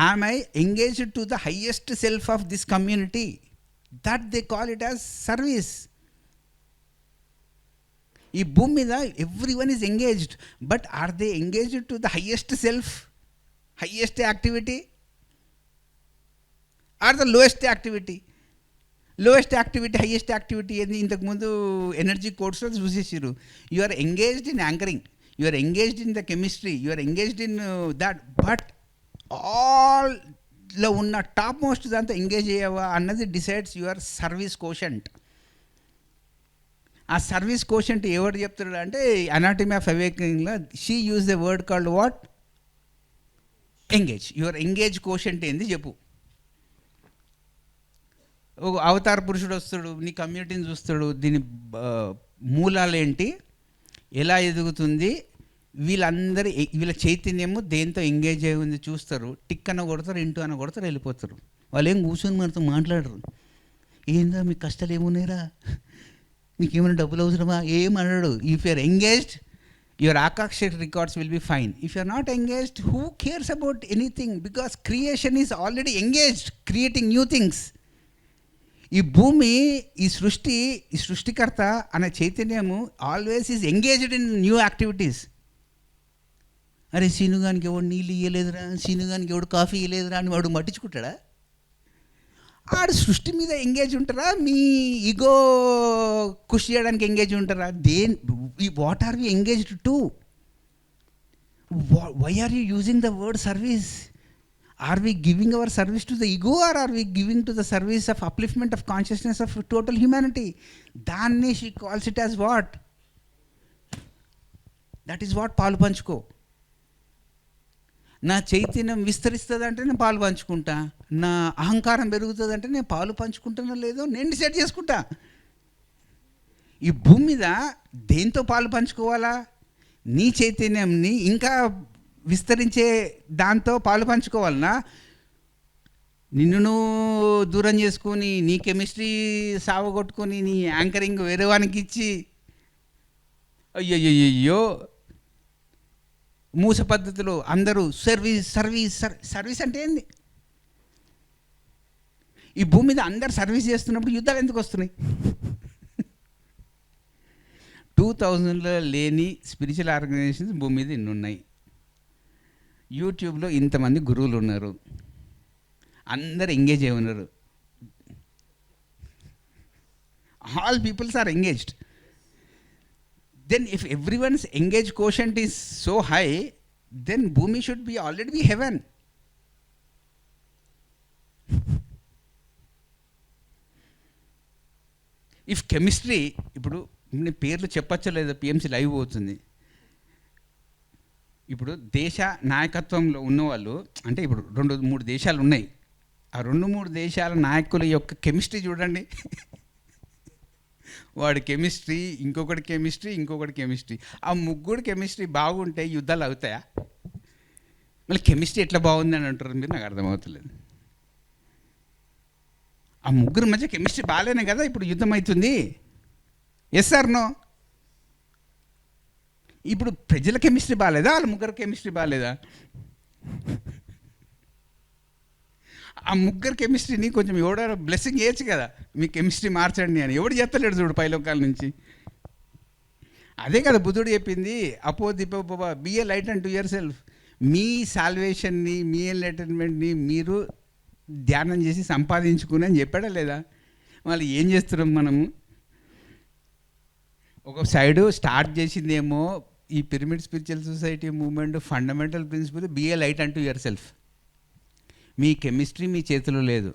Am I engaged to the highest self of this community? That they call it as service. ఈ భూమి మీద everyone is engaged, but are they engaged to the highest self, highest activity, or the lowest activity? Highest activity ఏంది? ఇంతకుముందు energy కోర్స్లో చూసేసారు. You are engaged in anchoring, you are engaged in the chemistry, you are engaged in that, but ఆల్లో ఉన్న top most దాంతో engage అయ్యావా అన్నది decides your service quotient. ఆ సర్వీస్ కోషంట్ ఎవరు చెప్తాడు అంటే, అనాటమీ ఆఫ్ అవేకనింగ్లో she use the word called what? Engage. Your engage quotient ఏంది చెప్పు. ఒక అవతార పురుషుడు వస్తాడు, నీ కమ్యూనిటీని చూస్తాడు, దీని మూలాలు ఏంటి, ఎలా ఎదుగుతుంది, వీళ్ళ చైతన్యము దేంతో ఎంగేజ్ అయ్యి ఉంది చూస్తారు, టిక్ అన్న కొడతారు, ఇంటూ అన్న కొడతారు, వెళ్ళిపోతారు. వాళ్ళు ఏం కూర్చొని మనతో మాట్లాడరు. ఏందా మీకు కష్టాలు ఏమున్నాయిరా, మీకు ఏమైనా డబ్బులు అవసరమా, ఏమన్నాడు. If you're engaged your akashic records will be fine. If you're not engaged, who cares about anything? Because creation is already engaged, creating new things. ఈ భూమి, ఈ సృష్టికర్త అనే చైతన్యము always is engaged in new activities. అరే సీనుగానికి ఎవడు నీళ్ళు ఇయ్యలేదురా, సీనుగానికి ఎవడు కాఫీ ఇయ్యలేదురా అని వాడు మట్టించుకుంటాడా? ఆడు సృష్టి మీద ఎంగేజ్ ఉంటారా, మీ ఈగో కృషి చేయడానికి ఎంగేజ్ ఉంటారా? What are we engaged to? Why are you using the word service? Are we giving our service to the ego, or are we giving to the service of upliftment of consciousness of total humanity? దాన్ని she calls it as what? That is what పాలు పంచుకో. నా చైతన్యం విస్తరిస్తుంది అంటే నేను పాలు పంచుకుంటా, నా అహంకారం పెరుగుతుంది అంటే నేను పాలు పంచుకుంటానో లేదో నేను డిసైడ్ చేసుకుంటా. ఈ భూమి మీద దేంతో పాలు పంచుకోవాలా? నీ చైతన్యంని ఇంకా విస్తరించే దాంతో పాలు పంచుకోవాలనా? నిన్ను నువ్వు దూరం చేసుకొని, నీ కెమిస్ట్రీ సావగొట్టుకొని, నీ యాంకరింగ్ వేరే వానికి ఇచ్చి, అయ్యో మూస పద్ధతిలో అందరూ సర్వీస్ అంటే ఏంది? ఈ భూమి మీద అందరు సర్వీస్ చేస్తున్నప్పుడు యుద్ధాలు ఎందుకు వస్తున్నాయి? 2000లో లేని స్పిరిచువల్ ఆర్గనైజేషన్స్ భూమి మీద ఇన్ని ఉన్నాయి. యూట్యూబ్లో ఇంతమంది గురువులు ఉన్నారు, అందరు ఎంగేజ్ అయి ఉన్నారు. All peoples are engaged. Then if everyone's engaged quotient is so high, then Bhumi should be already be heaven. If chemistry, ఇప్పుడు నేను పేర్లు చెప్పచ్చో లేదో, పిఎంసీ లైవ్ అవుతుంది. ఇప్పుడు దేశ నాయకత్వంలో ఉన్నవాళ్ళు, అంటే ఇప్పుడు 2-3 దేశాలు ఉన్నాయి, ఆ 2-3 దేశాల నాయకుల యొక్క కెమిస్ట్రీ చూడండి. వాడి కెమిస్ట్రీ, ఇంకొకటి కెమిస్ట్రీ, ఆ ముగ్గురు కెమిస్ట్రీ బాగుంటే యుద్ధాలు అవుతాయా? మళ్ళీ కెమిస్ట్రీ ఎట్లా బాగుంది అని అంటారు మీరు, నాకు అర్థమవుతలేదు. ఆ ముగ్గురు మధ్య కెమిస్ట్రీ బాగాలేనే కదా ఇప్పుడు యుద్ధం అవుతుంది. Yes or no? ఇప్పుడు ప్రజల కెమిస్ట్రీ బాగాలేదా, వాళ్ళ ముగ్గురు కెమిస్ట్రీ బాగాలేదా? ఆ ముగ్గురు కెమిస్ట్రీని కొంచెం ఎవడో బ్లెస్సింగ్ చేయొచ్చు కదా, మీ కెమిస్ట్రీ మార్చండి అని. ఎవడు చెప్తలేడు చూడు పైలోకాల నుంచి. అదే కదా బుద్ధుడు చెప్పింది, అపో దిపో be a light and to your self. మీ సాల్వేషన్ని, మీ ఎన్లైటన్మెంట్ని మీరు ధ్యానం చేసి సంపాదించుకుని అని చెప్పాడా లేదా? మళ్ళీ ఏం చేస్తున్నాం మనము? ఒక సైడు స్టార్ట్ చేసిందేమో ఈ pyramid spiritual society movement fundamental principle be a light and to your self. మీ కెమిస్ట్రీ మీ చేతిలో లేదు,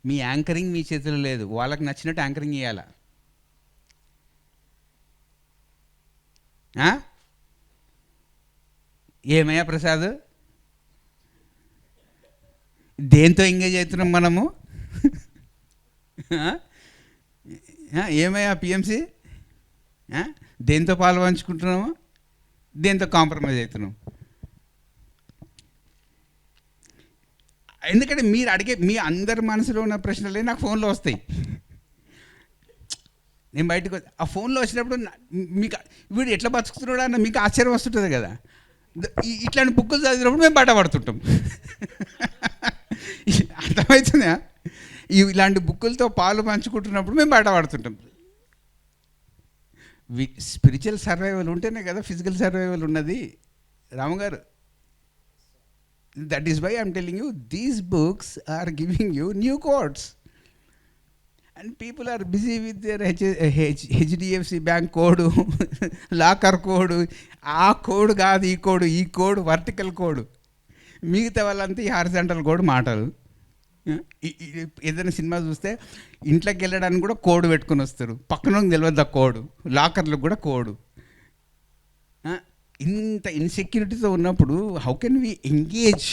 మీ యాంకరింగ్ మీ చేతిలో లేదు. వాళ్ళకి నచ్చినట్టు యాంకరింగ్ చేయాలా? ఏమయ్యా ప్రసాద్, దేంతో ఎంగేజ్ అవుతున్నాం మనము? ఏమయ్యా పిఎంసి, దేంతో పాలు పంచుకుంటున్నాము, దేంతో కాంప్రమైజ్ అవుతున్నాం? ఎందుకంటే మీరు అడిగే మీ అందరి మనసులో ఉన్న ప్రశ్నలే నాకు ఫోన్లో వస్తాయి. నేను బయటకు ఆ ఫోన్లో వచ్చినప్పుడు మీకు వీడు ఎట్లా బతుకుతున్నాడు అన్న మీకు ఆశ్చర్యం వస్తుంటుంది కదా. ఇట్లాంటి బుక్కులు చదివినప్పుడు మేము బయటపడుతుంటాం. అర్థమవుతుందా? ఇలాంటి బుక్కులతో పాలు పంచుకుంటున్నప్పుడు మేము బయటపడుతుంటాం. స్పిరిచువల్ సర్వైవల్ ఉంటేనే కదా ఫిజికల్ సర్వైవల్ ఉన్నది రామగారు. That is why I'm telling you these books are giving you new codes and people are busy with their HDFC bank code, locker code. ఆ కోడ్ కాదు ఈ కోడ్ వర్టికల్ కోడ్. మిగతా వాళ్ళంతా ఈ హారిజాంటల్ కోడ్ మాటలు. ఏదైనా సినిమా చూస్తే ఇంట్లోకి వెళ్ళడానికి కూడా కోడ్ పెట్టుకుని వస్తారు, పక్కన తెలియదు ఆ కోడ్. లాకర్లకు కూడా కోడ్. ఇంత ఇన్సెక్యూరిటీతో ఉన్నప్పుడు how can we engage?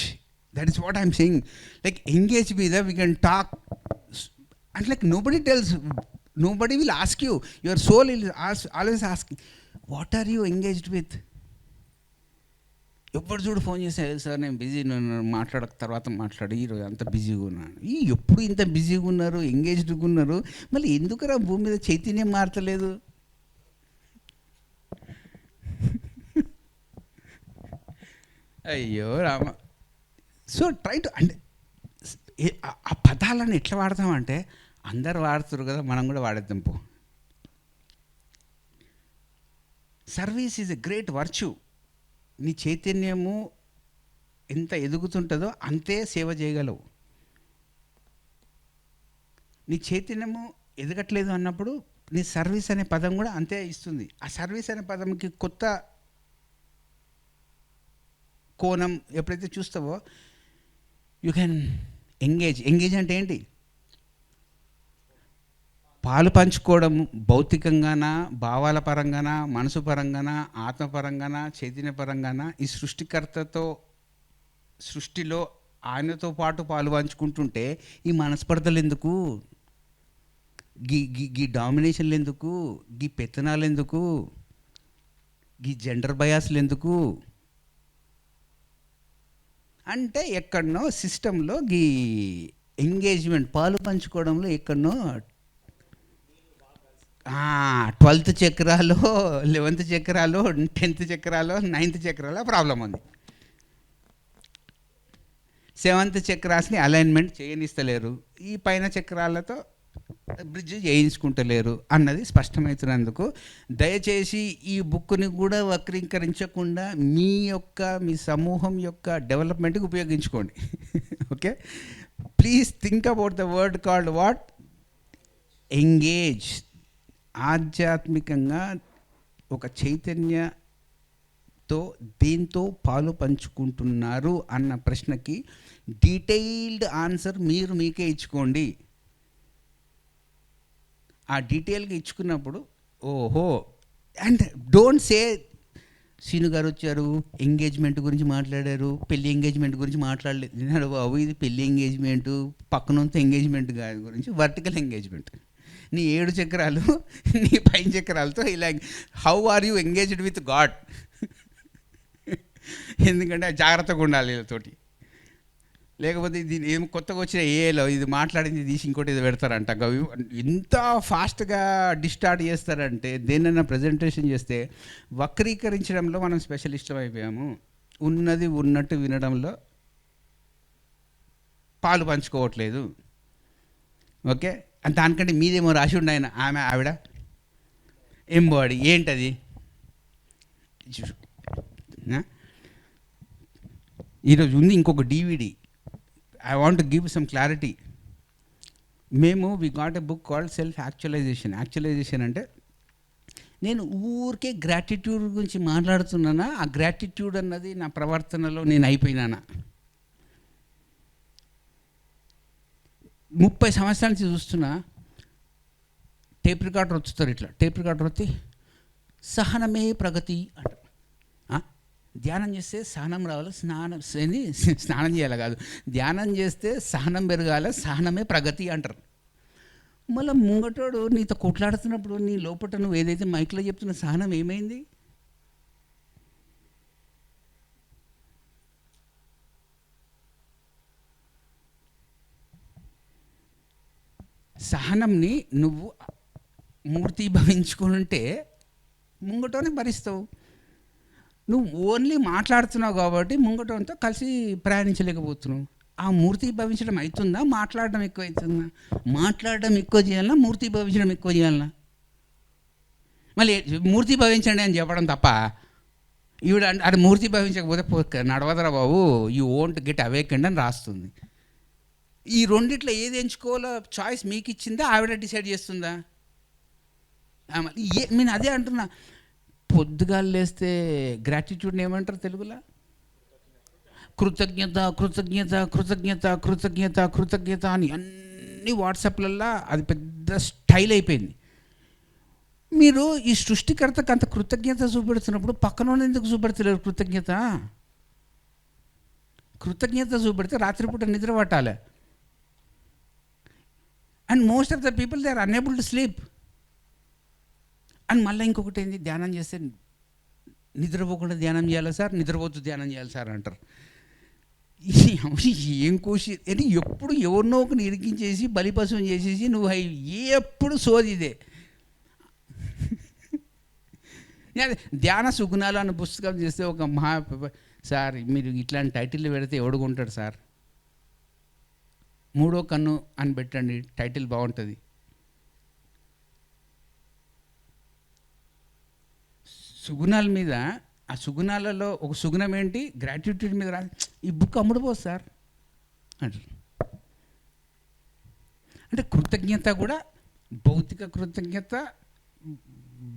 That is what I'm saying. Like engage with we can talk and like nobody tells, nobody will ask you, your soul will always ask what are you engaged with. ఎప్పుడు చూడు phone చేస్తే sir నేను busy, నేను మాట్లాడక తర్వాత మాట్లాడి ఈరోజు అంత బిజీగా ఉన్నాను. ఎప్పుడు ఇంత బిజీగా ఉన్నారు, ఎంగేజ్డ్గా ఉన్నారు, మళ్ళీ ఎందుకురా భూమి మీద చైతన్యం మారతలేదు? అయ్యో రామ. సో ట్రై టు అంటే ఆ పదాలను ఎట్లా వాడతామంటే అందరు వాడుతారు కదా, మనం కూడా వాడేద్దాం పో. Service is a great virtue. నీ చైతన్యము ఎంత ఎదుగుతుంటుందో అంతే సేవ చేయగలవు. నీ చైతన్యము ఎదగట్లేదు అన్నప్పుడు నీ సర్వీస్ అనే పదం కూడా అంతే ఇస్తుంది. ఆ సర్వీస్ అనే పదంకి కొత్త కోణం ఎప్పుడైతే చూస్తావో యూ కెన్ ఎంగేజ్. ఎంగేజ్ అంటే ఏంటి? పాలు పంచుకోవడం భౌతికంగానా, భావాల పరంగానా, మనసు పరంగానా, ఆత్మపరంగానా, చైతన్య పరంగానా, ఈ సృష్టికర్తతో సృష్టిలో ఆయనతో పాటు పాలు పంచుకుంటుంటే ఈ మనస్పర్ధలు ఎందుకు, గీ డామినేషన్లు ఎందుకు, గీ పెత్తనాలు ఎందుకు, గీ జెండర్ బయాస్లు ఎందుకు అంటే ఎక్కడనో సిస్టంలో గీ ఎంగేజ్మెంట్ పాలు పంచుకోవడంలో ఎక్కడనో 12th చక్రాలో, 11th చక్రాలో, 10th చక్రాలో, 9th చక్రాలో problem ఉంది. 7th చక్రాస్ని అలైన్మెంట్ చేయనిస్తలేరు, ఈ పైన చక్రాలతో బ్రిడ్జ్ చేయించుకుంటలేరు అన్నది స్పష్టమవుతున్నందుకు దయచేసి ఈ బుక్ని కూడా వక్రీకరించకుండా మీ సమూహం యొక్క డెవలప్మెంట్కి ఉపయోగించుకోండి. Okay, please think about the word called what? Engage. ఆధ్యాత్మికంగా ఒక చైతన్యతో దేంతో పాలు పంచుకుంటున్నారు అన్న ప్రశ్నకి డీటెయిల్డ్ ఆన్సర్ మీకే ఇచ్చుకోండి. ఆ డీటెయిల్గా ఇచ్చుకున్నప్పుడు ఓహో, అండ్ డోంట్ సే సీను గారు వచ్చారు ఎంగేజ్మెంట్ గురించి మాట్లాడారు, పెళ్ళి ఎంగేజ్మెంట్ గురించి మాట్లాడలేదు. బాబు ఇది పెళ్ళి ఎంగేజ్మెంట్, పక్కనంతా ఎంగేజ్మెంట్ గురించి వర్టికల్ ఎంగేజ్మెంట్. నీ 7 చక్రాలు నీ పైన చక్రాలతో ఇలా how are you engaged with God? ఎందుకంటే జాగ్రత్తగా ఉండాలి వీళ్ళతోటి. లేకపోతే దీన్ని ఏం కొత్తగా వచ్చిన ఏలో ఇది మాట్లాడింది తీసి ఇంకోటి ఇది పెడతారంట. ఎంత ఫాస్ట్గా డిస్టార్ట్ చేస్తారంటే దేన్నైనా ప్రజెంటేషన్ చేస్తే వక్రీకరించడంలో మనం స్పెషలిస్టం అయిపోయాము. ఉన్నది ఉన్నట్టు వినడంలో పాలు పంచుకోవట్లేదు. ఓకే, దానికంటే మీదేమో రాసి ఉండి ఆయన ఆవిడ ఎంబాడీ ఏంటది? ఈరోజు ఉంది ఇంకొక DVD. I want to give some clarity. We got a book called Self Actualization. Actualisation అంటే నేను ఊరికే గ్రాటిట్యూడ్ గురించి మాట్లాడుతున్నానా, ఆ గ్రాటిట్యూడ్ అన్నది నా ప్రవర్తనలో నేను అయిపోయినానా? 30 సంవత్సరాల నుంచి చూస్తున్నా. టేప్ రికార్డర్ వచ్చుతారు, ఇట్లా టేప్ రికార్డర్ వచ్చి సహనమే ప్రగతి అంట. ధ్యానం చేస్తే సహనం రావాలి, స్నానం చేయాలి కాదు, ధ్యానం చేస్తే సహనం పెరగాలి, సహనమే ప్రగతి అంటారు. మళ్ళీ ముంగటోడు నీతో కొట్లాడుతున్నప్పుడు నీ లోపల నువ్వు ఏదైతే మైక్లో చెప్తున్న సహనం ఏమైంది? సహనంని నువ్వు మూర్తీభవించుకుంటే ముంగటోనే భరిస్తావు. నువ్వు ఓన్లీ మాట్లాడుతున్నావు కాబట్టి ముంగటంతో కలిసి ప్రయాణించలేకపోతున్నావు. ఆ మూర్తి భవించడం అవుతుందా, మాట్లాడడం ఎక్కువ అవుతుందా? మాట్లాడడం ఎక్కువ చేయాలన్నా, మూర్తి భవించడం ఎక్కువ చేయాలన్నా? మళ్ళీ మూర్తి భవించండి అని చెప్పడం తప్ప ఈవిడ అది మూర్తి భవించకపోతే నడవదరా బాబు, యూ వోంట్ గెట్ అవేకెండ్ అని రాస్తుంది. ఈ రెండిట్లో ఏది ఎంచుకోవాలో చాయిస్ మీకు ఇచ్చిందా, ఆవిడ డిసైడ్ చేస్తుందా? నేను అదే అంటున్నా. పొద్దుగాలు లేస్తే గ్రాటిట్యూడ్ని ఏమంటారు తెలుగులో? కృతజ్ఞత కృతజ్ఞత కృతజ్ఞత కృతజ్ఞత కృతజ్ఞత అని అన్ని వాట్సాప్లల్లో అది పెద్ద స్టైల్ అయిపోయింది. మీరు ఈ సృష్టికర్తకు అంత కృతజ్ఞత చూపెడుతున్నప్పుడు పక్కన ఎందుకు చూపెడతలేరు కృతజ్ఞత? కృతజ్ఞత చూపెడితే రాత్రిపూట నిద్ర పట్టాలి. And most of the people they are unable to sleep. And మళ్ళీ ఇంకొకటి ఏంది, ధ్యానం చేస్తే నిద్రపోకుండా ధ్యానం చేయాలి సార్, నిద్రపోతూ ధ్యానం చేయాలి సార్ అంటారు. ఏం కోసి అంటే ఎప్పుడు ఎవరినో ఒకరిని ఇరికించేసి బలిపశువుని చేసేసి నువ్వు ఎప్పుడు సోదిదే. ధ్యాన సుగుణాలు అన్న పుస్తకం చేస్తే ఒక సార్ మీరు ఇట్లాంటి టైటిల్ పెడితే ఎవడుకుంటాడు సార్, మూడో కన్ను అని పెట్టండి, టైటిల్ బాగుంటుంది. సుగుణాల మీద, ఆ సుగుణాలలో ఒక సుగుణం ఏంటి, గ్రాటిట్యూడ్ మీద ఈ బుక్ అమ్ముడుపోదు సార్ అంటారు. అంటే కృతజ్ఞత కూడా భౌతిక కృతజ్ఞత,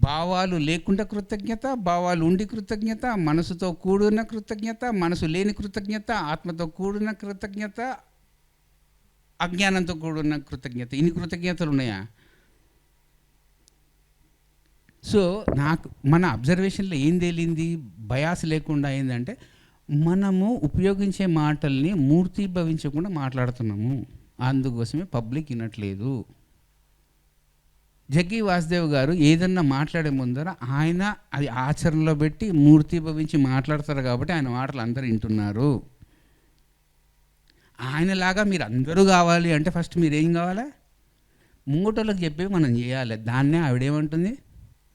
భావాలు లేకుండా కృతజ్ఞత, భావాలు ఉండి కృతజ్ఞత, మనసుతో కూడిన కృతజ్ఞత, మనసు లేని కృతజ్ఞత, ఆత్మతో కూడిన కృతజ్ఞత, అజ్ఞానంతో కూడిన కృతజ్ఞత. ఇన్ని కృతజ్ఞతలు ఉన్నాయా? సో నాకు మన అబ్జర్వేషన్లో ఏం తేలింది, బయాస్ లేకుండా ఏంటంటే మనము ఉపయోగించే మాటల్ని మూర్తీభవించకుండా మాట్లాడుతున్నాము. అందుకోసమే పబ్లిక్ వినట్లేదు. జగ్గి వాసుదేవ్ గారు ఏదన్నా మాట్లాడే ముందర ఆయన అది ఆచరణలో పెట్టి మూర్తీభవించి మాట్లాడతారు కాబట్టి ఆయన మాటలు అందరూ వింటున్నారు. ఆయనలాగా మీరు అందరూ కావాలి అంటే ఫస్ట్ మీరు ఏం కావాలా? ముంగటోళ్ళకి చెప్పి మనం చేయాలి. దాన్నే ఆవిడేమంటుంది,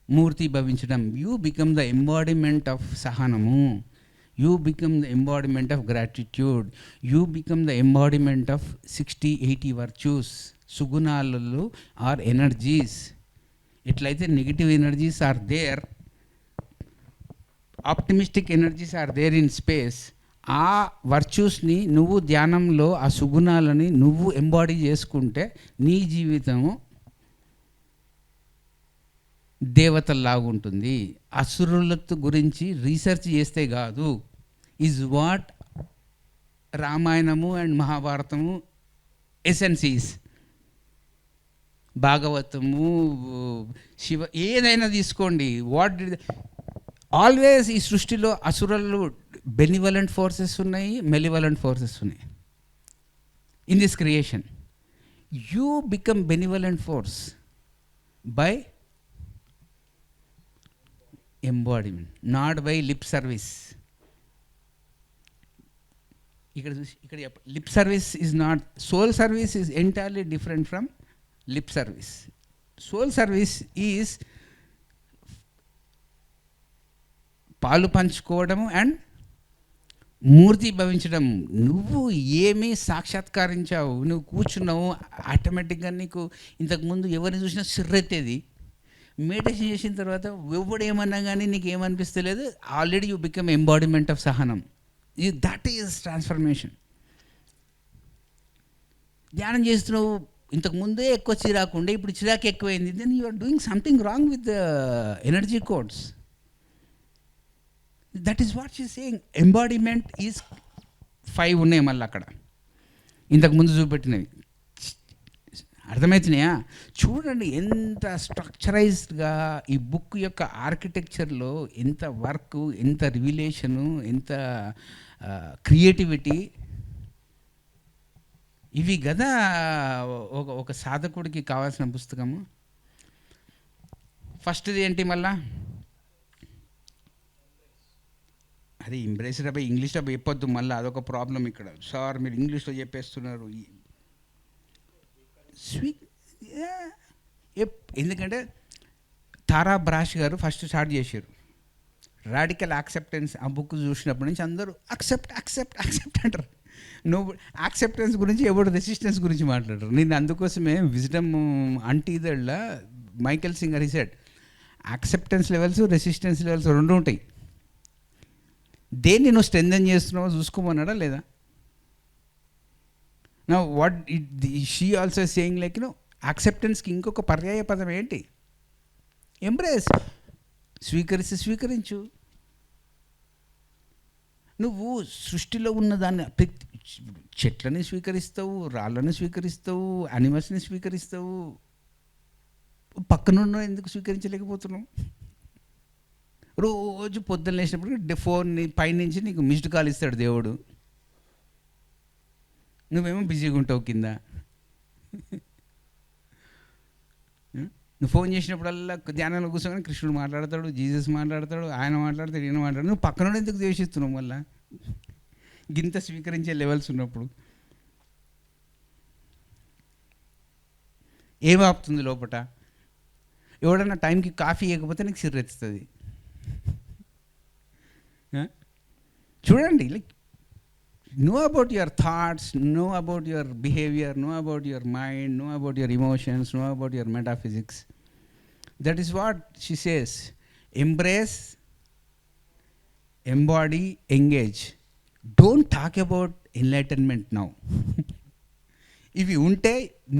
మూర్తి భవించడం. You become the embodiment of సహనము, you become the embodiment of gratitude, you become the embodiment of 60-80 virtues. సుగుణాలు ఆర్ ఎనర్జీస్. ఎట్లయితే negative energies are there, optimistic energies are there in space. ఆ వర్చ్యూస్ని నువ్వు ధ్యానంలో, ఆ సుగుణాలని నువ్వు ఎంబాడీ చేసుకుంటే నీ జీవితము దేవతల్లాగా ఉంటుంది. అసురుల గురించి రీసెర్చ్ చేస్తే కాదు, ఈజ్ వాట్ రామాయణము అండ్ మహాభారతము ఎసెన్సీస్. భాగవతము, శివ, ఏదైనా తీసుకోండి, వాట్ ఆల్వేస్ ఈ సృష్టిలో అసురులు బెనివలెంట్ ఫోర్సెస్ ఉన్నాయి, మెలివలెంట్ ఫోర్సెస్ ఉన్నాయి. In this creation you become benevolent force by embodiment, not by lip service. ఇక్కడ lip service is not, soul service is entirely different from lip service. Soul service is పాలు పంచుకోవడము and మూర్తి భవించడం. నువ్వు ఏమీ సాక్షాత్కరించావు, నువ్వు కూర్చున్నావు, ఆటోమేటిక్గా నీకు ఇంతకుముందు ఎవరిని చూసినా సిర్రెత్తేది. మెడిటేషన్ చేసిన తర్వాత ఎవడు ఏమన్నా కానీ నీకు ఏమనిపిస్తలేదు, already you become embodiment of సహనం. That is transformation. ధ్యానం చేస్తున్నావు, ఇంతకుముందే ఎక్కువ చిరాకు ఉండే, ఇప్పుడు చిరాకు ఎక్కువైంది, then you are doing something wrong with the energy codes. That is what she saying. Embodiment is 5 ఉన్నాయి మళ్ళీ అక్కడ ఇంతకుముందు చూపెట్టినవి. అర్థమవుతున్నాయా? చూడండి ఎంత స్ట్రక్చరైజ్డ్గా ఈ బుక్ యొక్క ఆర్కిటెక్చర్లో ఎంత వర్క్, ఎంత రివిలేషను, ఎంత క్రియేటివిటీ. ఇవి కదా ఒక సాధకుడికి కావాల్సిన పుస్తకము. ఫస్ట్ది ఏంటి మళ్ళా? అది ఎంబ్రేస్ రాబోయే ఇంగ్లీష్లో చెప్పొద్దు మళ్ళీ, అదొక ప్రాబ్లం ఇక్కడ. సార్ మీరు ఇంగ్లీష్లో చెప్పేస్తున్నారు. ఎందుకంటే తారా బ్రాష్ గారు ఫస్ట్ స్టార్ట్ చేశారు రాడికల్ యాక్సెప్టెన్స్. ఆ బుక్ చూసినప్పటి నుంచి అందరూ యాక్సెప్ట్ అంటారు. యాక్సెప్టెన్స్ గురించి ఎవడు రెసిస్టెన్స్ గురించి మాట్లాడరు. నేను అందుకోసమే విజ్డమ్ అంటీదళ్ళ Michael Singer said acceptance levels, resistance levels రెండు ఉంటాయి. దేన్ని నువ్వు స్ట్రెంథెన్ చేస్తున్నావో చూసుకోమన్నాడా లేదా? నా what she also saying like యాక్సెప్టెన్స్కి ఇంకొక పర్యాయ పదం ఏంటి? ఎంబ్రేస్. స్వీకరించు. నువ్వు సృష్టిలో ఉన్నదాన్ని చెట్లని స్వీకరిస్తావు, రాళ్ళని స్వీకరిస్తావు, యానిమల్స్ని స్వీకరిస్తావు. పక్కనున్న ఎందుకు స్వీకరించలేకపోతున్నావు? రోజు పొద్దున్న లేచినప్పుడు ఫోన్ని పైనుంచి నీకు మిస్డ్ కాల్ ఇస్తాడు దేవుడు, నువ్వేమో బిజీగా ఉంటావు కింద. నువ్వు ఫోన్ చేసినప్పుడల్లా ధ్యానంలో కూర్చొని కృష్ణుడు మాట్లాడతాడు, జీసస్ మాట్లాడతాడు, ఆయన మాట్లాడతాడు, ఈయన మాట్లాడతాడు. నువ్వు పక్కన ఎందుకు ద్వేషిస్తున్నావు? మళ్ళా గింత స్వీకరించే లెవెల్స్ ఉన్నప్పుడు ఏం ఆపుతుంది లోపట? ఎవడన్నా టైంకి కాఫీ ఇవ్వకపోతే నీకు సిర్రెత్తుతుంది. చూడండి, like know about your thoughts, know about your behavior, know about your mind, know about your emotions, know about your metaphysics. That is what she says. Embrace, embody, engage. Don't talk about enlightenment now. If you unte,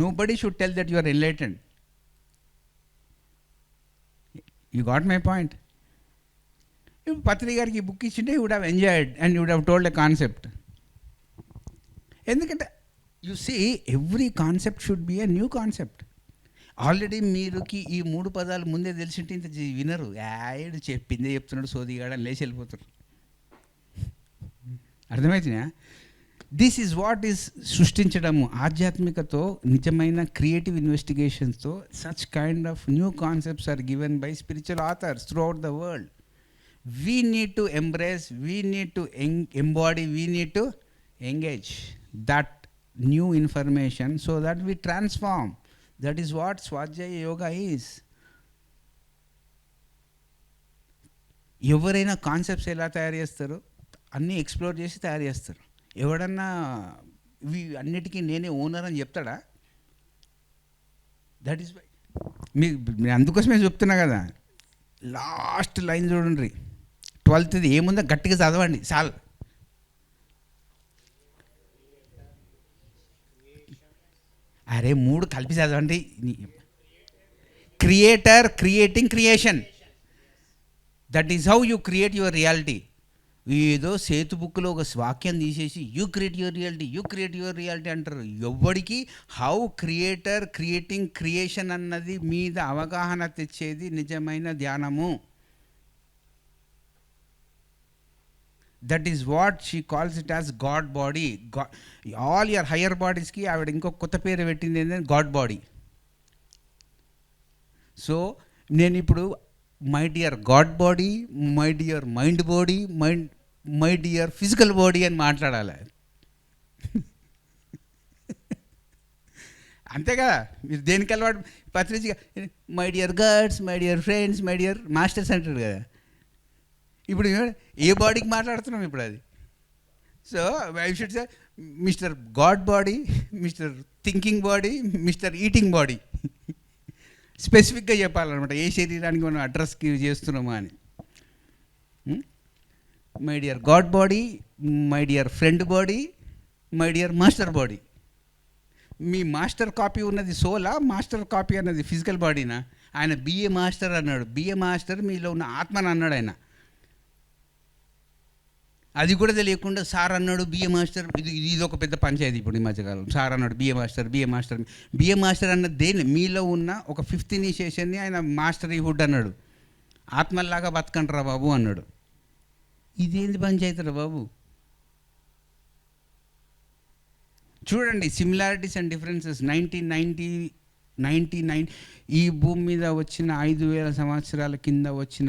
nobody should tell that you are enlightened. You got my point? If Patri gariki book ichinte, you would have enjoyed and you would have told a concept. ఎందుకంటే you see every concept should be a new concept. Already మీరుకి ఈ 3 పదాలు ముందే తెలిసింటే ఇంత వినరు. యాడు చెప్పిందే చెప్తున్నాడు సోదిగాడని లేచి వెళ్ళిపోతారు. అర్థమవుతుందా? దిస్ ఈజ్ వాట్ ఈస్ సృష్టించడము ఆధ్యాత్మికతో, నిజమైన క్రియేటివ్ ఇన్వెస్టిగేషన్స్తో. Such kind of new concepts are given by spiritual authors throughout the world. We need to embrace, we need to embody, we need to engage that new information so that we transform. That is what Svadhyaya Yoga is. ఎవరైనా concepts ఎలా తయారు చేస్తారో అన్నీ explore చేసి తయారు చేస్తారు. ఎవడన్నా ఇవి అన్నిటికీ నేనే ఓనర్ అని చెప్తాడా? దట్ ఈస్ వై మీ అందుకోసమే చెప్తున్నా కదా. లాస్ట్ లైన్ చూడండి, 12th ఏముందో గట్టిగా చదవండి చాలు. అరే 3 కలిపి చదవండి. Creator, creating, creation. That is how you create your reality. ఏదో సేతు బుక్లో ఒక వాక్యం తీసేసి you create your reality, you create your reality అంటారు. ఎవ్వడికి హౌ క్రియేటర్, క్రియేటింగ్, క్రియేషన్ అన్నది మీద అవగాహన తెచ్చేది నిజమైన ధ్యానము. That is what she calls it as God body. All your higher బాడీస్కి ఆవిడ ఇంకొక కొత్త పేరు పెట్టింది ఏంటంటే గాడ్ బాడీ. సో నేను ఇప్పుడు my dear God body, my dear mind body, my dear physical body అని మాట్లాడాలి. అంతే కదా? మీరు దేనికి అలవాటు? పత్రిక my dear gods, my dear friends, my dear masters అంటారు కదా. ఇప్పుడు ఏ బాడీకి మాట్లాడుతున్నాం ఇప్పుడు అది? So I should say mister God body, mister thinking body, mister eating body. స్పెసిఫిక్గా చెప్పాలన్నమాట ఏ శరీరానికి మనం అడ్రస్కి చేస్తున్నామా అని. My dear God body, my dear friend body, my dear master body. Me master copy ఉన్నది సోలా, మాస్టర్ కాపీ అన్నది ఫిజికల్ బాడీనా? ఆయన బిఏ మాస్టర్ అన్నాడు. బిఏ మాస్టర్ మీలో ఉన్న ఆత్మని అన్నాడు ఆయన. అది కూడా తెలియకుండా సార్ అన్నాడు బిఏ మాస్టర్, ఇది ఒక పెద్ద పంచాయతీ ఇప్పుడు ఈ మధ్యకాలం. సార్ అన్నాడు బిఏ మాస్టర్, బిఏ మాస్టర్ అన్న దేని మీలో ఉన్న ఒక ఫిఫ్త్ ఇనిషియేషన్ని ఆయన మాస్టర్ హుడ్ అన్నాడు. ఆత్మల్లాగా బతకండిరా బాబు అన్నాడు. ఇదేంది పంచాయతీరా బాబు? చూడండి సిమిలారిటీస్ అండ్ డిఫరెన్సెస్. 1999 ఈ భూమి మీద వచ్చిన 5000 సంవత్సరాల కింద వచ్చిన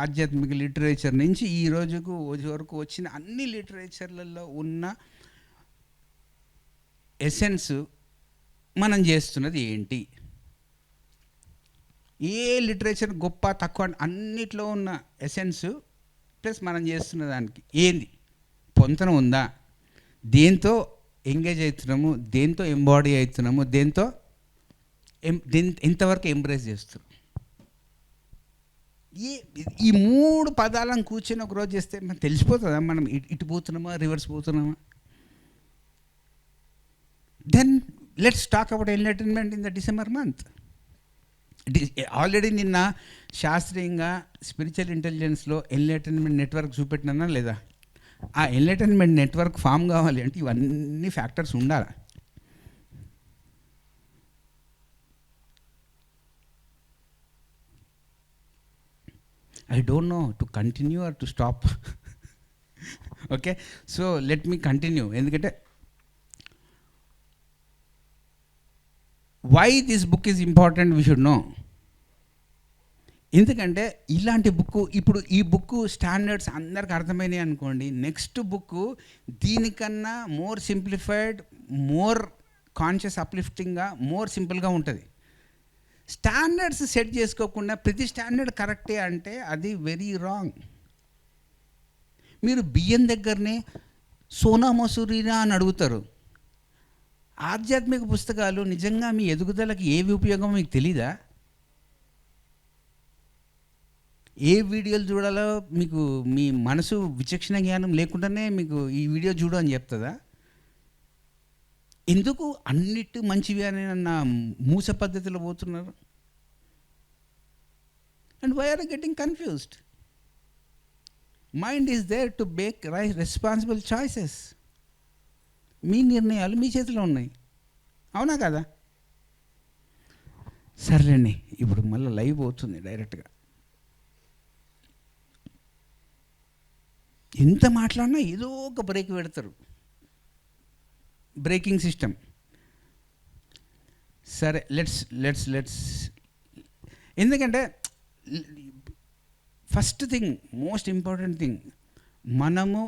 ఆధ్యాత్మిక లిటరేచర్ నుంచి ఈ రోజుకు వరకు వచ్చిన అన్ని లిటరేచర్లలో ఉన్న ఎసెన్స్ మనం చేస్తున్నది ఏంటి? ఏ లిటరేచర్ గొప్ప తక్కువ అన్నిట్లో ఉన్న ఎసెన్స్ ప్లస్ మనం చేస్తున్న దానికి ఏంది పొంతన ఉందా? దేంతో ఎంగేజ్ అవుతున్నాము, దేంతో ఎంబాడీ అవుతున్నాము, దేంతో ఎంతవరకు ఎంబ్రేస్ చేస్తున్నాం? ఈ 3 పదాలను కూర్చొని ఒకరోజు చేస్తే మనం తెలిసిపోతుందా మనం ఇటు పోతున్నామా రివర్స్ పోతున్నామా? Then let's talk about enlightenment in the December month. Already నిన్న శాస్త్రీయంగా స్పిరిచువల్ ఇంటెలిజెన్స్లో ఎన్లైటన్మెంట్ నెట్వర్క్ చూపెట్టినా లేదా? ఆ ఎన్లైటన్మెంట్ నెట్వర్క్ ఫామ్ కావాలి అంటే ఇవన్నీ ఫ్యాక్టర్స్ ఉండాలి. I don't know to continue or to stop. Okay, so let me continue. ఎందుకంటే why this book is important we should know. ఎందుకంటే ఇలాంటి బుక్ ఇప్పుడు ఈ బుక్ స్టాండర్డ్స్ అందరికి అర్థమైనాయి అనుకోండి, నెక్స్ట్ బుక్ దీనికన్నా మోర్ సింప్లిఫైడ్, మోర్ కాన్షియస్ అప్లిఫ్టింగ్గా, మోర్ సింపుల్గా ఉంటుంది. స్టాండర్డ్స్ సెట్ చేసుకోకుండా ప్రతి స్టాండర్డ్ కరెక్టే అంటే అది వెరీ రాంగ్. మీరు బియ్యం దగ్గరనే సోనా మసూరినా అని అడుగుతారు. ఆధ్యాత్మిక పుస్తకాలు నిజంగా మీ ఎదుగుదలకి ఏవి ఉపయోగమో మీకు తెలీదా? ఏ వీడియోలు చూడాలో మీకు మీ మనసు విచక్షణ జ్ఞానం లేకుండానే మీకు ఈ వీడియో చూడు అని చెప్తుందా? ఎందుకు అన్నిటి మంచివి అని నా మూస పద్ధతిలో పోతున్నారు? And why are getting confused? Mind is there to make responsible choices. మీ నిర్ణయాలు మీ చేతిలో ఉన్నాయి, అవునా కదా? సర్లేండి, ఇప్పుడు మళ్ళీ లైవ్ అవుతుంది డైరెక్ట్గా. ఎంత మాట్లాడినా ఏదో ఒక బ్రేక్ పెడతారు, బ్రేకింగ్ సిస్టమ్. సరే లెట్స్ ఎందుకంటే first thing, most important thing, మనము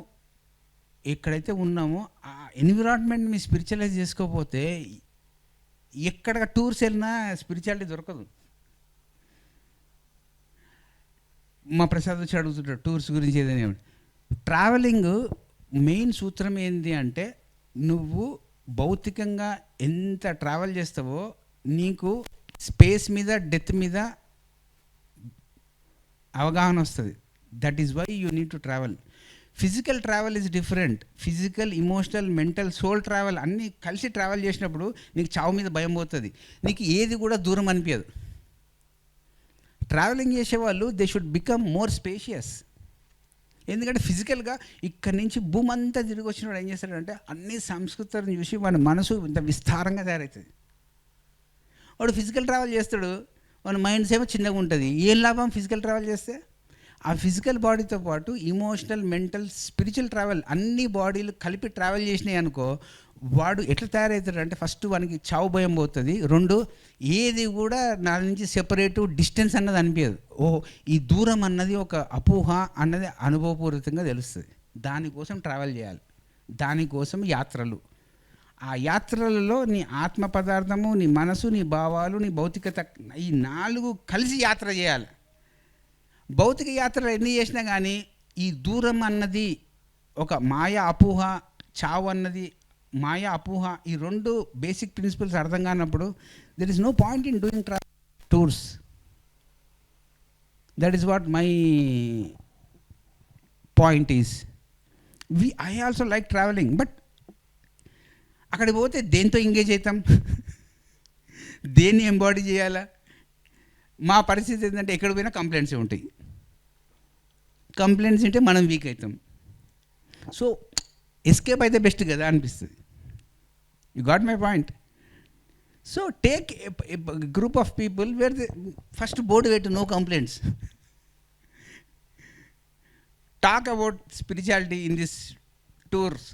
ఎక్కడైతే ఉన్నామో ఆ ఎన్విరాన్మెంట్ మీ స్పిరిచువలైజ్ చేసుకోకపోతే ఎక్కడ టూర్స్ వెళ్ళినా స్పిరిచువాలిటీ దొరకదు. మా ప్రసాద్ వచ్చి అడుగుతుంటాడు టూర్స్ గురించి ఏదైనా. ట్రావెలింగ్ మెయిన్ సూత్రం ఏంటి అంటే, నువ్వు భౌతికంగా ఎంత ట్రావెల్ చేస్తావో నీకు స్పేస్ మీద, డెత్ మీద అవగాహన వస్తుంది. That is why you need to travel. Physical travel is different. Physical, emotional, mental, soul travel అన్నీ కలిసి ట్రావెల్ చేసినప్పుడు నీకు చావు మీద భయం పోతుంది, నీకు ఏది కూడా దూరం అనిపించదు. ట్రావెలింగ్ చేసేవాళ్ళు they should become more spacious. ఎందుకంటే ఫిజికల్గా ఇక్కడి నుంచి భూమి అంతా తిరిగి వచ్చినప్పుడు ఏం చేస్తాడంటే అన్ని సంస్కృతులను చూసి వాడి మనసు ఇంత విస్తారంగా తయారవుతుంది. వాడు ఫిజికల్ ట్రావెల్ చేస్తాడు, వాడి మైండ్స్ ఏమో చిన్నగా ఉంటుంది. ఏం లాభం ఫిజికల్ ట్రావెల్ చేస్తే? ఆ ఫిజికల్ బాడీతో పాటు ఇమోషనల్, మెంటల్, స్పిరిచువల్ ట్రావెల్ అన్ని బాడీలు కలిపి ట్రావెల్ చేసినాయి అనుకో, వాడు ఎట్లా తయారవుతాడు అంటే ఫస్ట్ వానికి చావు భయం పోతుంది, 2 ఏది కూడా నా నుంచి సెపరేటు డిస్టెన్స్ అన్నది అనిపించదు. ఓహో ఈ దూరం అన్నది ఒక అపోహ అన్నది అనుభవపూరితంగా తెలుస్తుంది. దానికోసం ట్రావెల్ చేయాలి, దానికోసం యాత్రలు. ఆ యాత్రలలో నీ ఆత్మ పదార్థము, నీ మనసు, నీ భావాలు, నీ భౌతికత, ఈ 4 కలిసి యాత్ర చేయాలి. భౌతిక యాత్రలు ఎన్ని చేసినా కానీ ఈ దూరం అన్నది ఒక మాయా అపోహ, చావు అన్నది మాయా అపోహ, ఈ 2 బేసిక్ ప్రిన్సిపల్స్ అర్థం కానప్పుడు there is no point in doing tours. That is what my point is. I also like travelling, but అక్కడికి పోతే దేంతో ఎంగేజ్ అవుతాం, దేన్ని ఎంబాడీ చేయాలా? మా పరిస్థితి ఏంటంటే ఎక్కడ పోయినా కంప్లైంట్స్ ఉంటాయి. కంప్లైంట్స్ ఉంటే మనం వీక్ అవుతాం. సో ఎస్కేప్ అయితే బెస్ట్ కదా అనిపిస్తుంది. You got my point. So take group of people where the first board పెట్టు, no complaints. Talk about spirituality in this tours,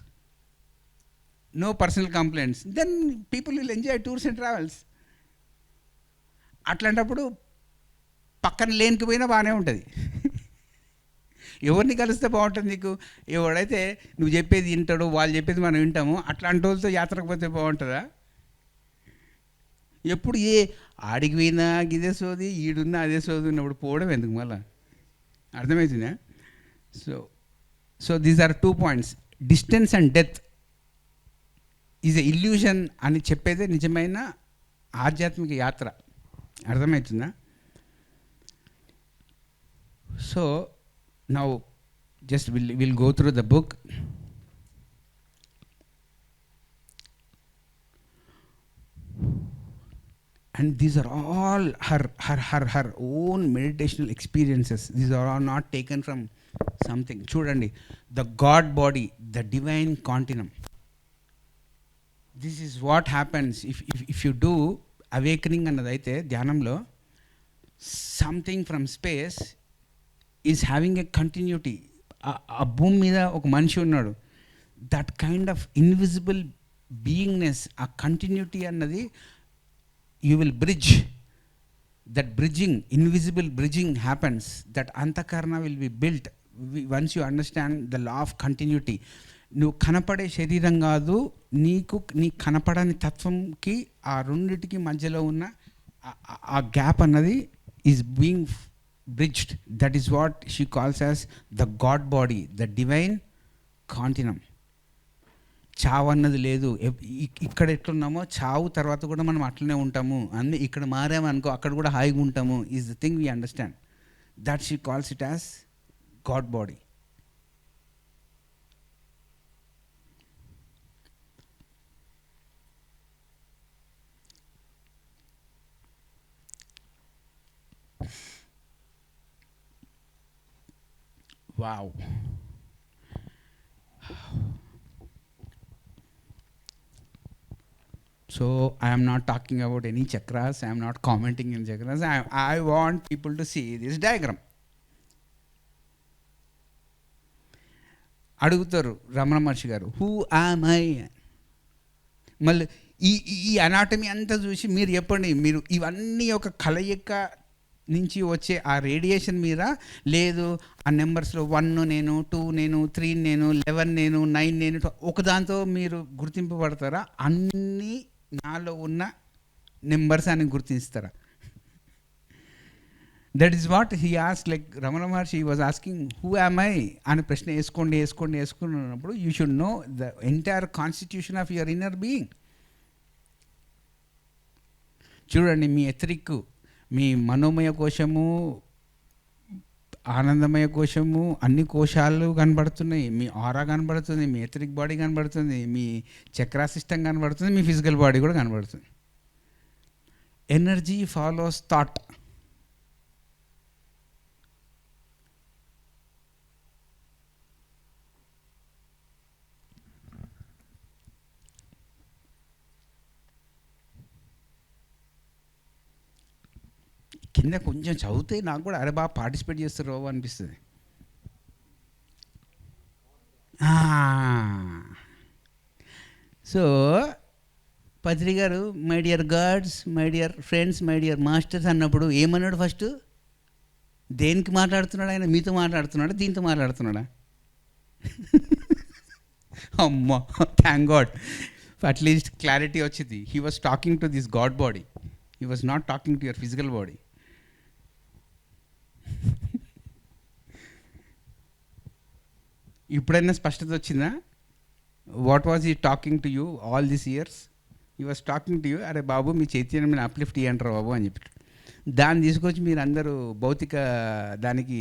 no personal complaints, then people will enjoy tours and travels. అట్లాంటప్పుడు పక్కన లేనికి పోయినా బాగానే ఉంటుంది. ఎవరిని కలిస్తే బాగుంటుంది నీకు? ఎవడైతే నువ్వు చెప్పేది వింటాడో, వాళ్ళు చెప్పేది మనం వింటాము, అట్లాంటి వాళ్ళతో యాత్రకు పోతే బాగుంటుందా? ఎప్పుడు ఆడికి పోయినా ఇదే సోది, ఈడున్నా అదే సోది ఉన్నప్పుడు పోవడం ఎందుకు మళ్ళా? అర్థమవుతుందా? So these are 2 points. Distance and death is a illusion అని చెప్పేదే నిజమైన ఆధ్యాత్మిక యాత్ర. అర్థమవుతుందా? So now just we'll go through the book. And these are all her own meditational experiences. These are all not taken from something. Chudandi, the God body, the divine continuum. This is what happens if you do awakening annadaithe dhyanamlo, something from space is having a continuity. ఆ భూమి మీద ఒక మనిషి ఉన్నాడు, that kind of invisible beingness, ఆ continuity అన్నది you will bridge. That bridging, invisible bridging happens. That అంతఃకరణ will be built once you understand the law of continuity. నువ్వు కనపడే శరీరం కాదు, నీ కనపడని తత్వంకి ఆ రెండిటికి మధ్యలో ఉన్న ఆ గ్యాప్ అన్నది is being bridged. That is what she calls as the God body, the divine continuum. చావు అన్నది లేదు. ఇక్కడ ఎట్లున్నామో చావు తర్వాత కూడా మనం అట్లనే ఉంటాము. అన్నీ ఇక్కడ మారామనుకో అక్కడ కూడా హాయిగా ఉంటాము. Is the thing we understand. That she calls it as God body. Wow. So I am not talking about any chakras. I am not commenting in chakras. I want people to see this diagram. అడుగుతారు రమణ మహర్షి గారు, who am I? మళ్ళీ ఈ anatomy అంతా చూసి మీరు చెప్పండి, మీరు ఇవన్నీ ఒక కలయిక నుంచి వచ్చే ఆ రేడియేషన్ మీద, లేదు ఆ నెంబర్స్లో 1 నేను, 2 నేను, 3 నేను, 11 నేను, 9 నేను, ఒక దాంతో మీరు గుర్తింపబడతారా? అన్నీ నాలో ఉన్న నెంబర్స్ అని గుర్తిస్తారా? That is what he ask. Like Ramana Maharshi was asking who am I అని ప్రశ్న వేసుకున్నప్పుడు you should know the entire constitution of your inner being. చూడండి, మీ ఎథరిక్, మీ మనోమయ కోశము, ఆనందమయ కోశము, అన్ని కోశాలు కనబడుతున్నాయి. మీ ఆరా కనబడుతుంది, మీ ఎథరిక్ బాడీ కనబడుతుంది, మీ చక్రా సిస్టమ్ కనబడుతుంది, మీ ఫిజికల్ బాడీ కూడా కనబడుతుంది. Energy follows thought. కింద కొంచెం చదివితే నాకు కూడా అరే బాగా పార్టిసిపేట్ చేస్తారు అనిపిస్తుంది. సో పత్రి గారు, my dear God's, my dear friends, my dear masters అన్నప్పుడు ఏమన్నాడు? ఫస్ట్ దేనికి మాట్లాడుతున్నాడు ఆయన? మీతో మాట్లాడుతున్నాడా, దీంతో మాట్లాడుతున్నాడా? అమ్మా, థ్యాంక్ గాడ్, అట్లీస్ట్ క్లారిటీ వచ్చింది. He was talking to this God body, he was not talking to your physical body. ఇప్పుడైనా స్పష్టత వచ్చిందా? What was he talking to you all these years? He was talking to you, అరే బాబు మీ చైతన్యం మీద uplift ఇయ్యంటారు బాబు అని చెప్పి. దాన్ని తీసుకొచ్చి మీరు అందరూ భౌతిక దానికి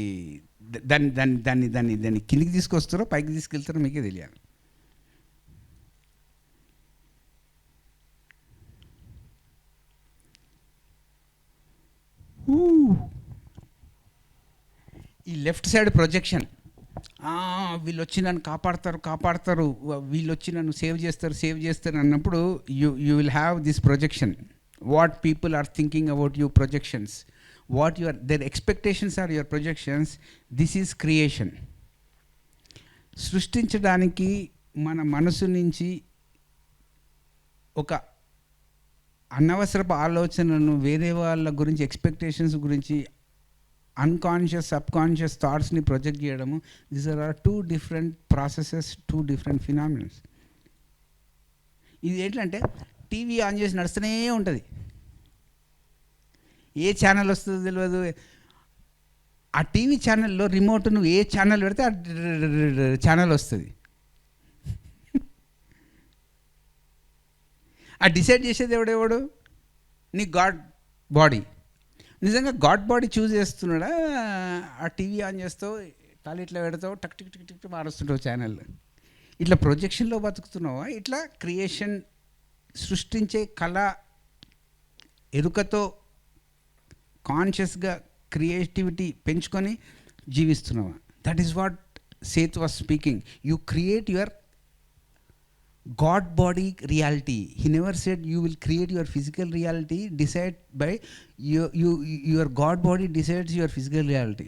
దాన్ని దాన్ని దాన్ని దాన్ని దాన్ని కిందికి తీసుకొస్తారో పైకి తీసుకెళ్తారో మీకే తెలియాలి. ఈ లెఫ్ట్ సైడ్ ప్రొజెక్షన్, వీళ్ళు వచ్చి నన్ను కాపాడతారు, వీళ్ళు వచ్చి నన్ను సేవ్ చేస్తారు అన్నప్పుడు you will have this projection. What people are thinking about you projections, what your their expectations are your projections. This is creation. సృష్టించడానికి మన మనసు నుంచి ఒక అనవసరపు ఆలోచనలను, వేరే వాళ్ళ గురించి ఎక్స్పెక్టేషన్స్ గురించి, అన్కాన్షియస్ సబ్కాన్షియస్ థాట్స్ని ప్రొజెక్ట్ చేయడము, these are two different processes, two different phenomenals. ఇది ఏంటంటే టీవీ ఆన్ చేసి నడుస్తూనే ఉంటుంది, ఏ ఛానల్ వస్తుందో తెలియదు. ఆ టీవీ ఛానల్లో రిమోట్ నువ్వు ఏ ఛానల్ పెడితే ఆ ఛానల్ వస్తుంది. ఆ డిసైడ్ చేసేది ఎవడెవడు? నీ గాడ్ బాడీ. నిజంగా గాడ్ బాడీ చూస్ చేస్తున్నాడా? ఆ టీవీ ఆన్ చేస్తావు, కాలు ఇట్లా పెడతావు, టక్ టిక్ టిక్ టిక్ మారుస్తుంటావు ఛానల్. ఇట్లా ప్రొజెక్షన్లో బతుకుతున్నావా? ఇట్లా క్రియేషన్ సృష్టించే కళ ఎరుకతో కాన్షియస్గా క్రియేటివిటీ పెంచుకొని జీవిస్తున్నావా? That is what Seth was speaking. You create your God body reality. He never said you will create your physical reality. Decide by your God body decides your physical reality.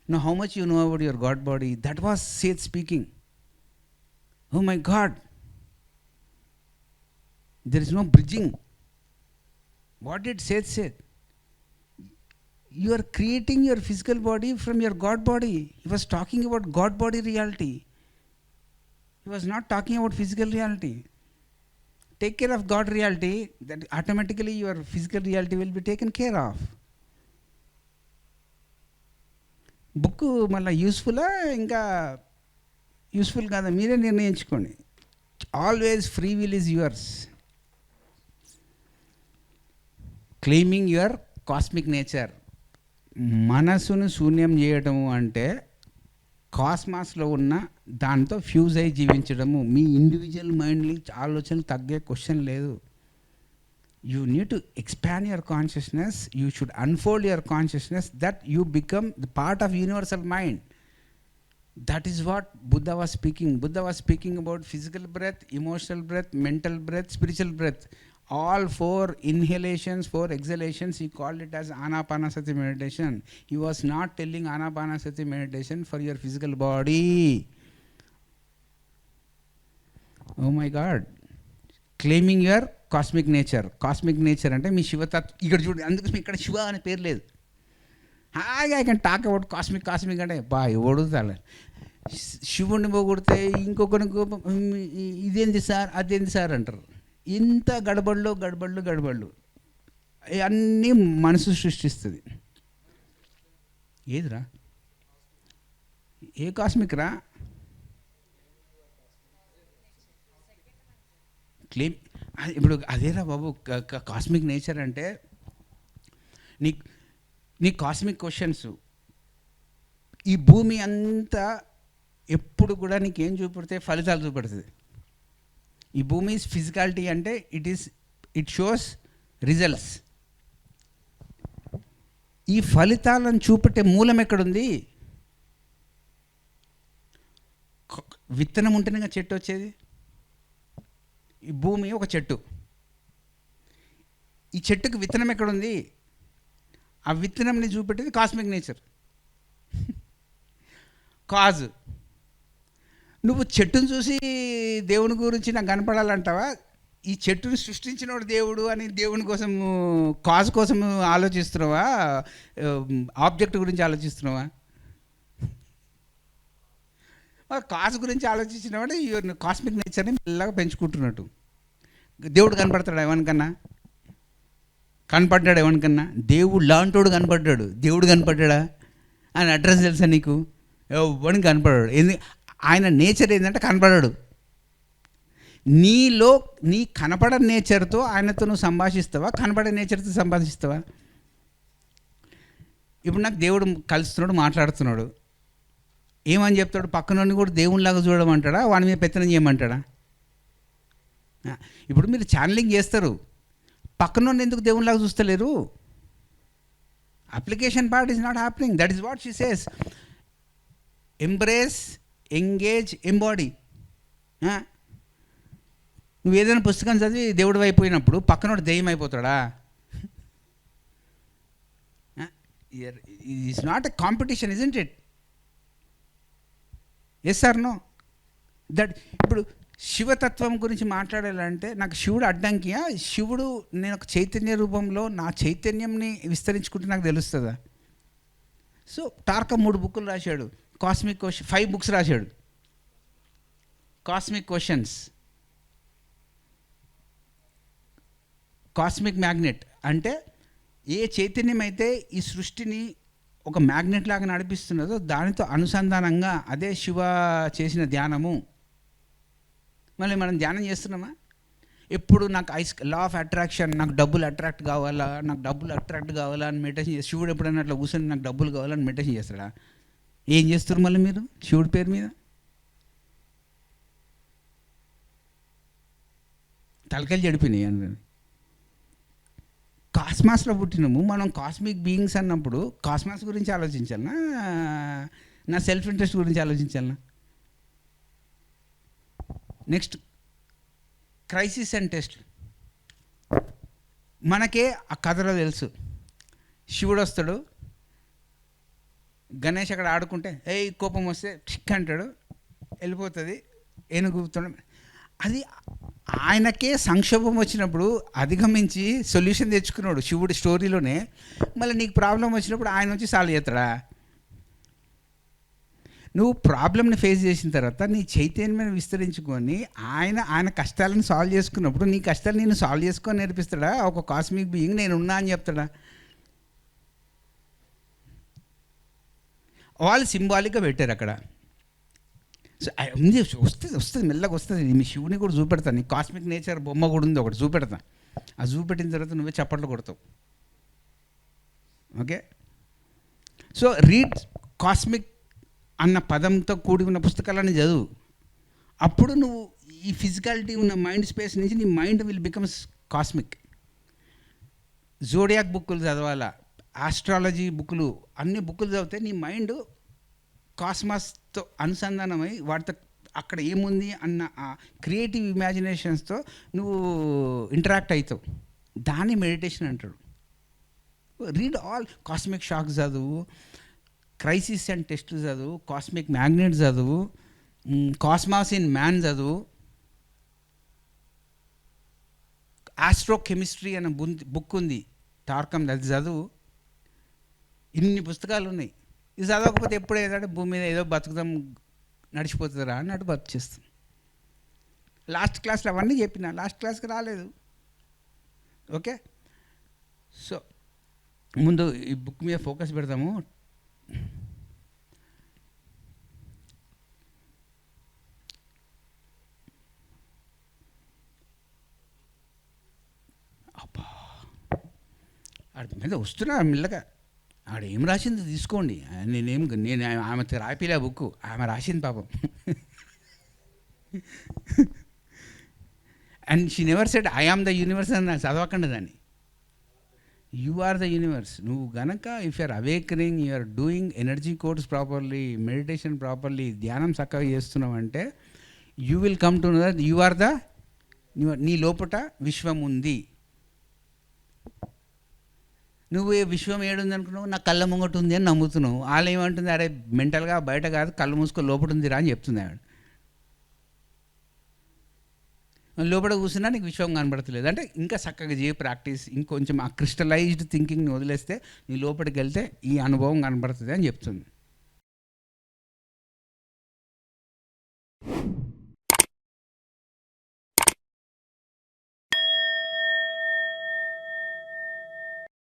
Now how much you know about your God body? That was Seth speaking. Oh my God, there is no bridging. What did Seth say? You are creating your physical body from your God body. He was talking about God body reality. He was not talking about physical reality. Take care of God reality, that automatically your physical reality will be taken care of. Book మళ్ళీ యూస్ఫుల్లా ఇంకా useful కాదా మీరే నిర్ణయించుకోండి. Always free will is yours. Claiming your cosmic nature. మనసును శూన్యం చేయటము అంటే కాస్మాస్లో ఉన్న దాంతో ఫ్యూజ్ అయి జీవించడము. మీ ఇండివిజువల్ మైండ్ని ఆలోచనలు తగ్గే క్వశ్చన్ లేదు. You need to expand your consciousness. You should unfold your consciousness that you become the part of universal mind. That is what Buddha was speaking. Buddha was speaking about physical breath, emotional breath, mental breath, spiritual breath. All 4 inhalations, 4 exhalations, he called it as Anapanasati meditation. He was not telling Anapanasati meditation for your physical body. Oh my God. Claiming your cosmic nature. Cosmic nature అంటే మీ శివతత్వం. ఇక్కడ చూడండి, అందుకోసం ఇక్కడ శివ అనే పేరు లేదు. హాయిగా I can talk about cosmic అంటే ఎవడు తాలే. శివుడిని పోగొడితే ఇంకొకరిని ఇదేంది సార్ అదేంది సార్ అంటారు. ఇంత గడబళ్ళు అన్నీ మనసు సృష్టిస్తుంది. ఏదిరా? ఏ కాస్మిక్ రా? క్లెయిమ్ ఇప్పుడు అదేరా బాబు కాస్మిక్ నేచర్ అంటే. నీ కాస్మిక్ క్వశ్చన్స్, ఈ భూమి అంతా ఎప్పుడు కూడా నీకేం చూపెడితే ఫలితాలు చూపెడుతుంది. ఈ భూమి ఫిజికాలిటీ అంటే ఇట్ షోస్ రిజల్ట్స్. ఈ ఫలితాలను చూపెట్టే మూలం ఎక్కడుంది? విత్తనం ఉంటేనే చెట్టు వచ్చేది. ఈ భూమి ఒక చెట్టు. ఈ చెట్టుకు విత్తనం ఎక్కడుంది? ఆ విత్తనంని చూపెట్టేది కాస్మిక్ నేచర్. కాజ్. నువ్వు చెట్టును చూసి దేవుని గురించి నాకు కనపడాలంటావా? ఈ చెట్టును సృష్టించినోడు దేవుడు అని దేవుని కోసం, కాజ్ కోసం ఆలోచిస్తున్నావా? ఆబ్జెక్ట్ గురించి ఆలోచిస్తున్నావా? కాజ్ గురించి ఆలోచించినావంటే కాస్మిక్ నేచర్ని మెల్లగా పెంచుకుంటున్నట్టు. దేవుడు కనపడతాడు ఎవరికన్నా? కనపడ్డాడు ఎవరికన్నా? దేవుడు లాంటోడు కనపడ్డాడు. దేవుడు కనపడ్డా ఆయన అడ్రస్ తెలుసా నీకు? ఎవరికి కనపడాడు. ఆయన నేచర్ ఏంటంటే కనపడాడు. నీలో నీ కనపడ నేచర్తో ఆయనతో నువ్వు సంభాషిస్తావా? కనపడే నేచర్తో సంభాషిస్తావా? ఇప్పుడు నాకు దేవుడు కలుస్తున్నాడు, మాట్లాడుతున్నాడు, ఏమని చెప్తాడు? పక్కనోడిని కూడా దేవునిలాగా చూడమంటాడా? వాడి మీద పెత్తనం చేయమంటాడా? ఇప్పుడు మీరు ఛానలింగ్ చేస్తారు, పక్కనోడిని ఎందుకు దేవునిలాగా చూస్తలేరు? Application part is not happening. That is what she says. Embrace, engage, embody. నువ్వు ఏదైనా పుస్తకం చదివి దేవుడు అయిపోయినప్పుడు పక్కనోడు దెయ్యం అయిపోతాడా? Is not a competition, isn't it? Yes or no? That ఇప్పుడు శివతత్వం గురించి మాట్లాడాలంటే నాకు శివుడు అడ్డంకియా? శివుడు నేను ఒక చైతన్య రూపంలో నా చైతన్యంని విస్తరించుకుంటే నాకు తెలుస్తుందా? సో టార్క 3 బుక్కులు రాశాడు. కాస్మిక్ క్వశ్చన్ 5 బుక్స్ రాశాడు. కాస్మిక్ క్వశ్చన్స్, కాస్మిక్ మ్యాగ్నెట్ అంటే ఏ చైతన్యం అయితే ఈ సృష్టిని ఒక మ్యాగ్నెట్ లాగా నడిపిస్తున్నదో దానితో అనుసంధానంగా అదే శివ చేసిన ధ్యానము. మళ్ళీ మనం ధ్యానం చేస్తున్నామా? ఎప్పుడు నాకు లా ఆఫ్ అట్రాక్షన్, నాకు డబ్బులు అట్రాక్ట్ కావాలా, నాకు డబ్బులు అట్రాక్ట్ కావాలా అని మెడిటేషన్ చేసి శివుడు ఎప్పుడైనా అట్లా కూర్చొని నాకు డబ్బులు కావాలని మెడిటేషన్ చేస్తాడా? ఏం చేస్తారు మళ్ళీ మీరు శివుడి పేరు మీద? తలకాయలు చెడిపోయినాయి అని. కాస్మాస్లో పుట్టినాము మనం, కాస్మిక్ బీయింగ్స్ అన్నప్పుడు కాస్మాస్ గురించి ఆలోచించాలనా, నా సెల్ఫ్ ఇంట్రెస్ట్ గురించి ఆలోచించాలనా? Next crisis and test. మనకే ఆ కథలో తెలుసు, శివుడు వస్తాడు, గణేష్ అక్కడ ఆడుకుంటే కోపం వస్తే ఠిక్ అంటాడు, వెళ్ళిపోతుంది, ఏనుగుతాడు. అది ఆయనకే సంక్షోభం వచ్చినప్పుడు అధిగమించి సొల్యూషన్ తెచ్చుకున్నాడు శివుడి స్టోరీలోనే. మళ్ళీ నీకు ప్రాబ్లం వచ్చినప్పుడు ఆయన వచ్చి సాల్వ్ చేస్తాడా? నువ్వు ప్రాబ్లమ్ని ఫేస్ చేసిన తర్వాత నీ చైతన్యాన్ని విస్తరించుకొని ఆయన కష్టాలను సాల్వ్ చేసుకున్నప్పుడు నీ కష్టాలు నేను సాల్వ్ చేసుకొని నేర్పిస్తాడా? ఒక కాస్మిక్ బీయింగ్ నేను ఉన్నా అని చెప్తాడా? వాళ్ళు సింబాలిక్గా పెట్టారు అక్కడ. సో ఉంది, వస్తుంది మెల్లగా వస్తుంది. మీ శివుని కూడా చూపెడతాను, నీ కాస్మిక్ నేచర్ బొమ్మ కూడా ఉంది ఒకటి చూపెడతా. ఆ చూపెట్టిన తర్వాత నువ్వే చప్పట్లు కొడతావు. ఓకే, సో రీడ్ కాస్మిక్ అన్న పదంతో కూడి ఉన్న పుస్తకాలని చదువు. అప్పుడు నువ్వు ఈ ఫిజికాలిటీ ఉన్న మైండ్ స్పేస్ నుంచి నీ mind will becomes cosmic. Zodiac బుక్కులు చదవాలా, ఆస్ట్రాలజీ బుక్కులు, అన్ని బుక్కులు చదివితే నీ మైండ్ కాస్మాస్తో అనుసంధానమై వాటితో అక్కడ ఏముంది అన్న ఆ క్రియేటివ్ ఇమాజినేషన్స్తో నువ్వు ఇంటరాక్ట్ అవుతావు. దాన్ని మెడిటేషన్ అంటాడు. Read all. కాస్మిక్ షాక్ చదువు, క్రైసిస్ అండ్ టెస్ట్ చదువు, కాస్మిక్ మ్యాగ్నెట్ చదువు, కాస్మాస్ ఇన్ మ్యాన్ చదువు, ఆస్ట్రో కెమిస్ట్రీ అనే బుక్ ఉంది టార్కం, అది చదువు. ఇన్ని పుస్తకాలు ఉన్నాయి. ఇది చదవకపోతే ఎప్పుడు ఏదంటే భూమి మీద ఏదో బతుకుతాం, నడిచిపోతుందిరా అన్నట్టు బతుకు చేస్తాం. లాస్ట్ క్లాస్లో అవన్నీ చెప్పిన, లాస్ట్ క్లాస్కి రాలేదు. ఓకే, సో ముందు ఈ బుక్ మీద ఫోకస్ పెడతాము. అబ్బా, వాడి మీద వస్తున్నా మెల్లగా. ఆడ ఏం రాసింది తీసుకోండి. నేను ఆమె రాపిలే బుక్, ఆమె రాసింది పాపం. And she never said I am the universe అని చదవకండి దాన్ని. You are the universe. నువ్వు గనక if you're awakening, you're doing energy course properly, meditation properly, ధ్యానం చక్కగా చేస్తున్నావు అంటే you will come to know that you are the, నీ లోపట విశ్వం ఉంది. నువ్వు ఏ విశ్వం ఏడుంది అనుకున్నావు, నా కళ్ళ ముంగట ఉంది అని నమ్ముతున్నావు. వాళ్ళు ఏమంటుంది, అరే మెంటల్గా బయట కాదు కళ్ళు మూసుకొని లోపల ఉందిరా అని చెప్తుంది ఆవిడ. లోపల కూర్చున్నా నీకు విశ్వం కనబడతలేదు అంటే ఇంకా చక్కగా చేయ ప్రాక్టీస్, ఇంకొంచెం ఆ క్రిస్టలైజ్డ్ థింకింగ్ని వదిలేస్తే నీ లోపలికి వెళ్తే ఈ అనుభవం కనబడుతుంది అని చెప్తుంది.